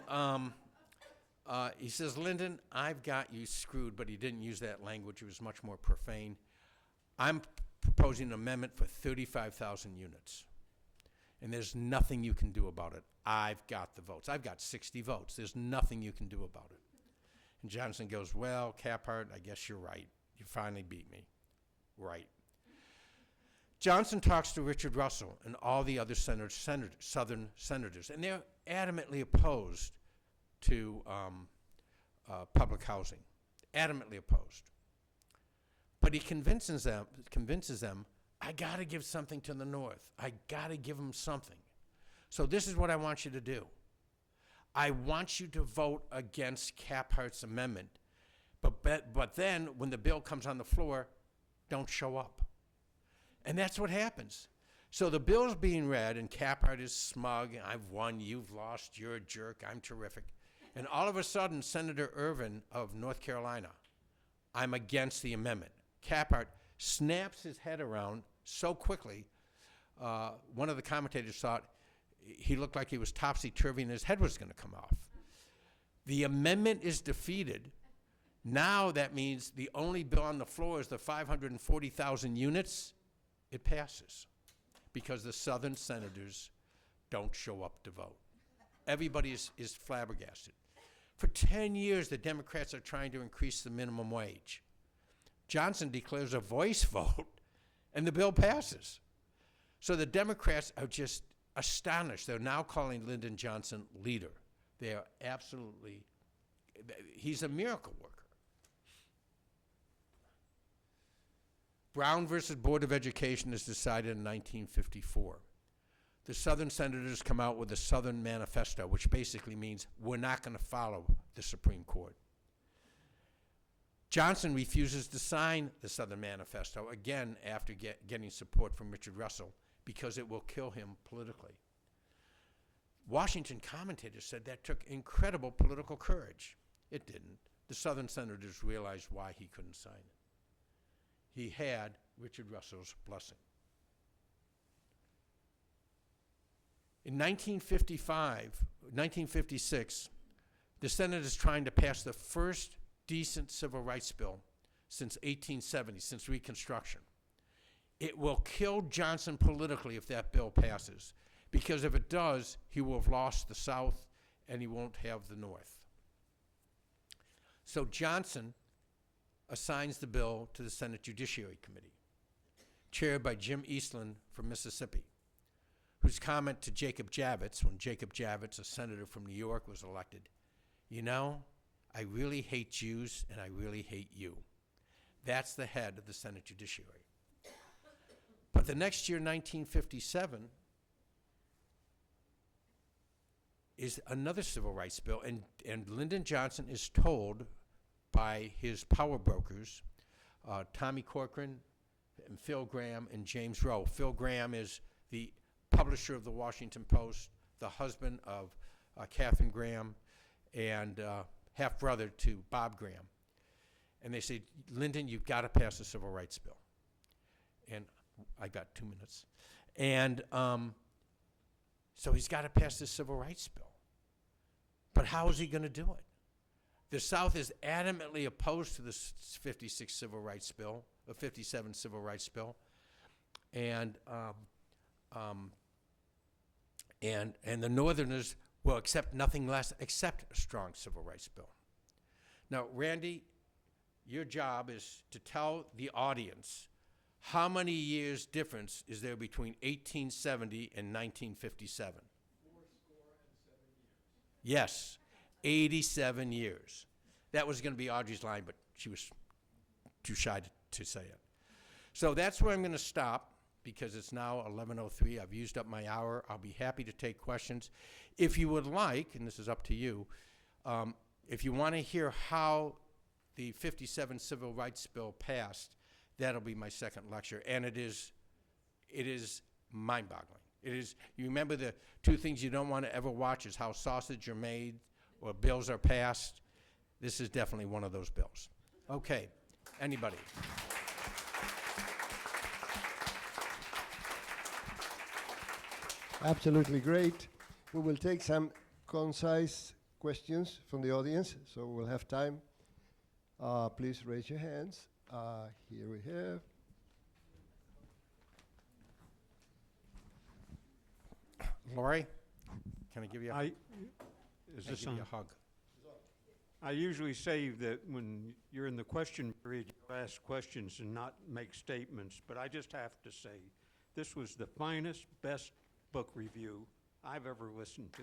he says, Lyndon, I've got you screwed, but he didn't use that language. It was much more profane. I'm proposing an amendment for 35,000 units. And there's nothing you can do about it. I've got the votes. I've got 60 votes. There's nothing you can do about it. And Johnson goes, well, Caphart, I guess you're right. You finally beat me. Right. Johnson talks to Richard Russell and all the other Southern senators, and they're adamantly opposed to public housing, adamantly opposed. But he convinces them, I got to give something to the North. I got to give them something. So this is what I want you to do. I want you to vote against Caphart's amendment, but then when the bill comes on the floor, don't show up. And that's what happens. So the bill's being read, and Caphart is smug. I've won, you've lost, you're a jerk, I'm terrific. And all of a sudden, Senator Ervin of North Carolina, I'm against the amendment. Caphart snaps his head around so quickly, one of the commentators thought he looked like he was topsy-turvy and his head was going to come off. The amendment is defeated. Now that means the only bill on the floor is the 540,000 units. It passes because the Southern senators don't show up to vote. Everybody is flabbergasted. For 10 years, the Democrats are trying to increase the minimum wage. Johnson declares a voice vote, and the bill passes. So the Democrats are just astonished. They're now calling Lyndon Johnson leader. They are absolutely, he's a miracle worker. Brown versus Board of Education is decided in 1954. The Southern senators come out with the Southern Manifesto, which basically means we're not going to follow the Supreme Court. Johnson refuses to sign the Southern Manifesto, again after getting support from Richard Russell, because it will kill him politically. Washington commentators said that took incredible political courage. It didn't. The Southern senators realized why he couldn't sign it. He had Richard Russell's blessing. In 1956, the Senate is trying to pass the first decent civil rights bill since 1870, since Reconstruction. It will kill Johnson politically if that bill passes, because if it does, he will have lost the South and he won't have the North. So Johnson assigns the bill to the Senate Judiciary Committee, chaired by Jim Eastland from Mississippi, whose comment to Jacob Javits, when Jacob Javits, a senator from New York, was elected, you know, I really hate Jews and I really hate you. That's the head of the Senate Judiciary. But the next year, 1957, is another civil rights bill, and Lyndon Johnson is told by his power brokers Tommy Corcoran, and Phil Graham, and James Rowe. Phil Graham is the publisher of the Washington Post, the husband of Catherine Graham, and half-brother to Bob Graham. And they say, Lyndon, you've got to pass the Civil Rights Bill. And I got 2 minutes. And so he's got to pass the Civil Rights Bill. But how is he going to do it? The South is adamantly opposed to the 56 Civil Rights Bill, the 57 Civil Rights Bill, and the Northerners will accept nothing less except a strong Civil Rights Bill. Now, Randy, your job is to tell the audience how many years difference is there between 1870 and 1957? 4 and 7 years. Yes, 87 years. That was going to be Audrey's line, but she was too shy to say it. So that's where I'm going to stop because it's now 11:03. I've used up my hour. I'll be happy to take questions. If you would like, and this is up to you, if you want to hear how the 57 Civil Rights Bill passed, that'll be my second lecture. And it is mind-boggling. It is, you remember the two things you don't want to ever watch is how sausage are made or bills are passed. This is definitely one of those bills. Okay, anybody? Absolutely great. We will take some concise questions from the audience, so we'll have time. Please raise your hands. Here we have. Lori, can I give you a hug? Is Can I this give you on? a hug? I usually say that when you're in the question period, you ask questions and not make statements, but I just have to say, this was the finest, best book review I've ever listened to.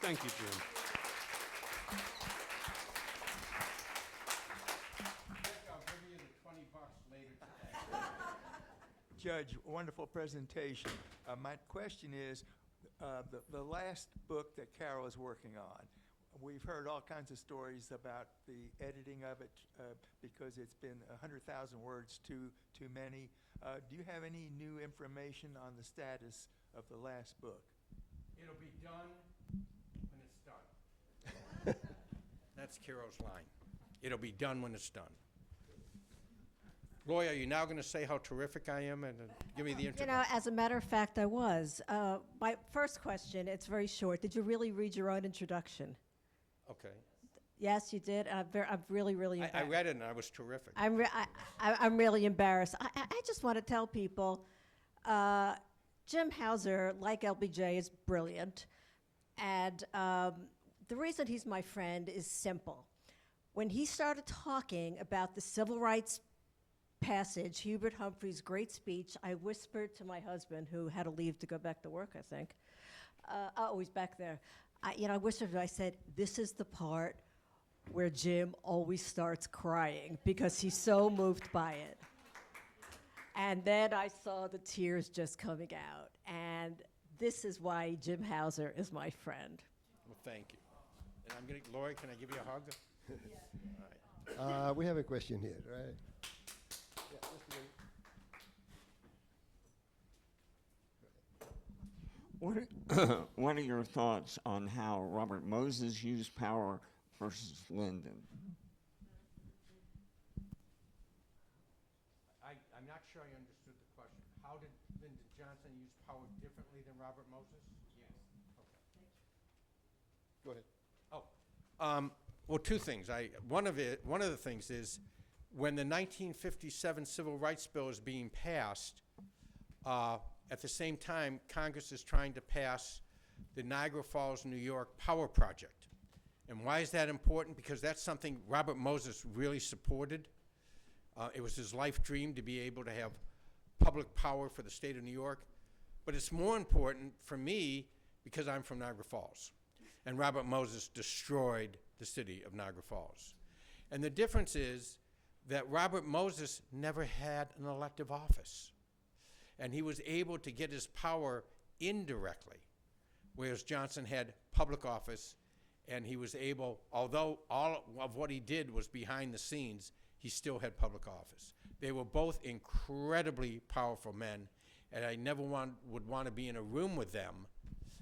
Thank you, Jim. I'll give you the $20 later today. Judge, wonderful presentation. My question is, the last book that Carol is working on, we've heard all kinds of stories about the editing of it because it's been 100,000 words too many. Do you have any new information on the status of the last book? It'll be done when it's done. That's Carol's line. It'll be done when it's done. Lori, are you now going to say how terrific I am and give me the introduction? You know, as a matter of fact, I was. My first question, it's very short. Did you really read your own introduction? Okay. Yes, you did. I'm really, really I embarrassed. read it and I was terrific. I'm really embarrassed. I just want to tell people, Jim Hauser, like LBJ, is brilliant. And the reason he's my friend is simple. When he started talking about the civil rights passage, Hubert Humphrey's great speech, I whispered to my husband, who had to leave to go back to work, I think. Oh, he's back there. I whispered to him, I said, this is the part where Jim always starts crying because he's so moved by it. And then I saw the tears just coming out. And this is why Jim Hauser is my friend. Well, thank you. And I'm going to, Lori, can I give you a hug? We have a question here, right? Yeah, just a minute. What are your thoughts on how Robert Moses used power versus Lyndon? I'm not sure I understood the question. How did Lyndon Johnson use power differently than Robert Moses? Yes. Okay. Go ahead. Well, two things. One of the things is when the 1957 Civil Rights Bill is being passed, at the same time, Congress is trying to pass the Niagara Falls, New York Power Project. And why is that important? Because that's something Robert Moses really supported. It was his life dream to be able to have public power for the state of New York. But it's more important for me because I'm from Niagara Falls. And Robert Moses destroyed the city of Niagara Falls. And the difference is that Robert Moses never had an elective office. And he was able to get his power indirectly, whereas Johnson had public office, and he was able, although all of what he did was behind the scenes, he still had public office. They were both incredibly powerful men, and I never would want to be in a room with them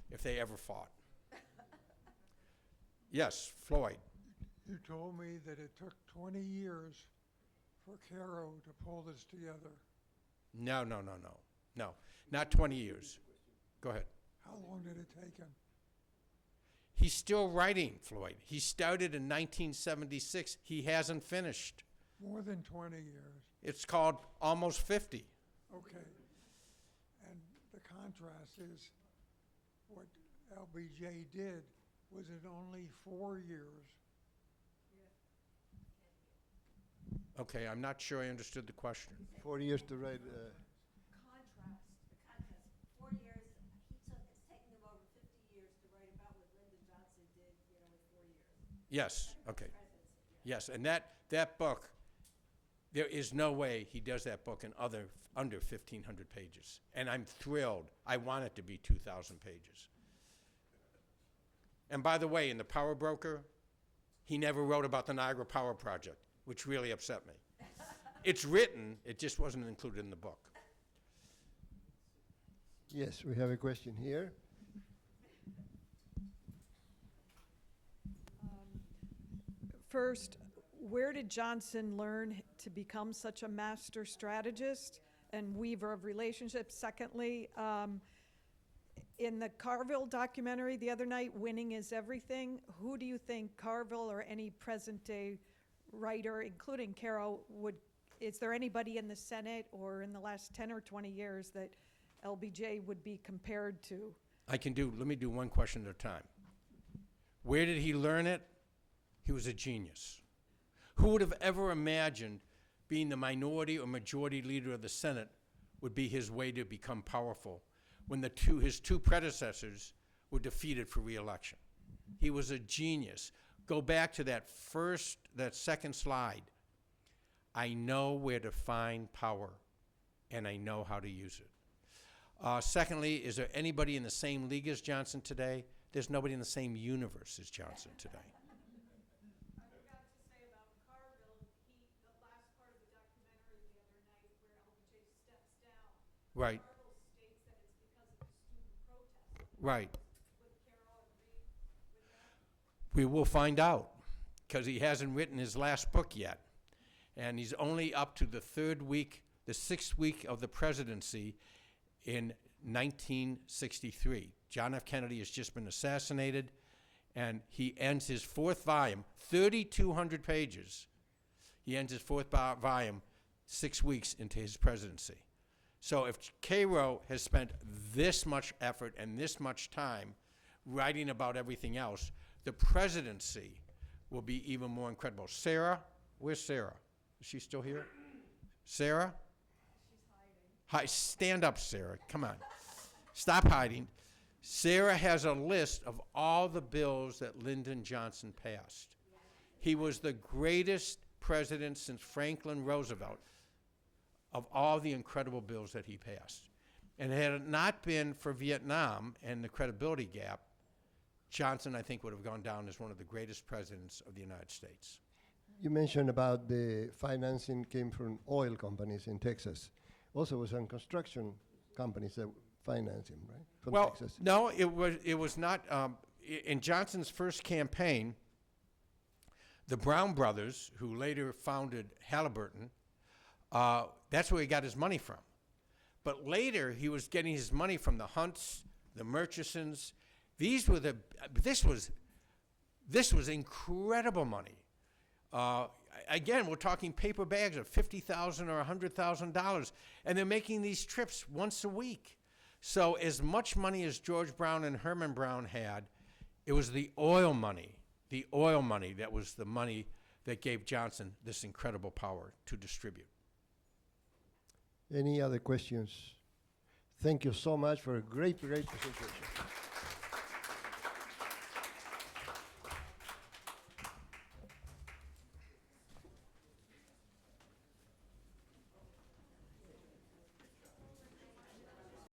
if they ever fought. Yes, Floyd. You told me that it took 20 years for Caro to pull this together. No, not 20 years. Go ahead. How long did it take him? He's still writing, Floyd. He started in 1976. He hasn't finished. More than 20 years. It's called Almost 50. Okay. And the contrast is what LBJ did was in only 4 years. Okay, I'm not sure I understood the question. 4 years to write. Contrast, the contrast. 4 years, it's taken him over 50 years to write about what Lyndon Johnson did, in 4 years. Yes, okay. Presidency, yeah. Yes, and that book, there is no way he does that book in under 1,500 pages. And I'm thrilled. I want it to be 2,000 pages. And by the way, in The Power Broker, he never wrote about the Niagara Power Project, which really upset me. It's written, it just wasn't included in the book. Yes, we have a question here. First, where did Johnson learn to become such a master strategist and weaver of relationships? Secondly, in the Carville documentary the other night, Winning is Everything, who do you think Carville or any present-day writer, including Caro, is there anybody in the Senate or in the last 10 or 20 years that LBJ would be compared to? Let me do one question at a time. Where did he learn it? He was a genius. Who would have ever imagined being the minority or majority leader of the Senate would be his way to become powerful when his two predecessors were defeated for re-election? He was a genius. Go back to that second slide. I know where to find power, and I know how to use it. Secondly, is there anybody in the same league as Johnson today? There's nobody in the same universe as Johnson today. I forgot to say about Carville, the last part of the documentary the other night where LBJ steps down. Right. Carville states that it's because of the student protest. Right. Would Caro agree with that? We will find out, because he hasn't written his last book yet. And he's only up to the 6th week of the presidency in 1963. John F. Kennedy has just been assassinated, and he ends his 4th volume, 3,200 pages. He ends his 4th volume 6 weeks into his presidency. So if Caro has spent this much effort and this much time writing about everything else, the presidency will be even more incredible. Sarah, where's Sarah? Is she still here? Sarah? She's hiding. Hi, stand up, Sarah. Come on. Stop hiding. Sarah has a list of all the bills that Lyndon Johnson passed. He was the greatest president since Franklin Roosevelt of all the incredible bills that he passed. And had it not been for Vietnam and the credibility gap, Johnson, I think, would have gone down as one of the greatest presidents of the United States. You mentioned about the financing came from oil companies in Texas. Also, was some construction companies that financed him, right? From Texas. No, it was not. In Johnson's first campaign, the Brown brothers, who later founded Halliburton, that's where he got his money from. But later, he was getting his money from the Hunts, the Murchisons. This was incredible money. Again, we're talking paper bags of $50,000 or $100,000, and they're making these trips once a week. So as much money as George Brown and Herman Brown had, it was the oil money that was the money that gave Johnson this incredible power to distribute. Any other questions? Thank you so much for a great presentation.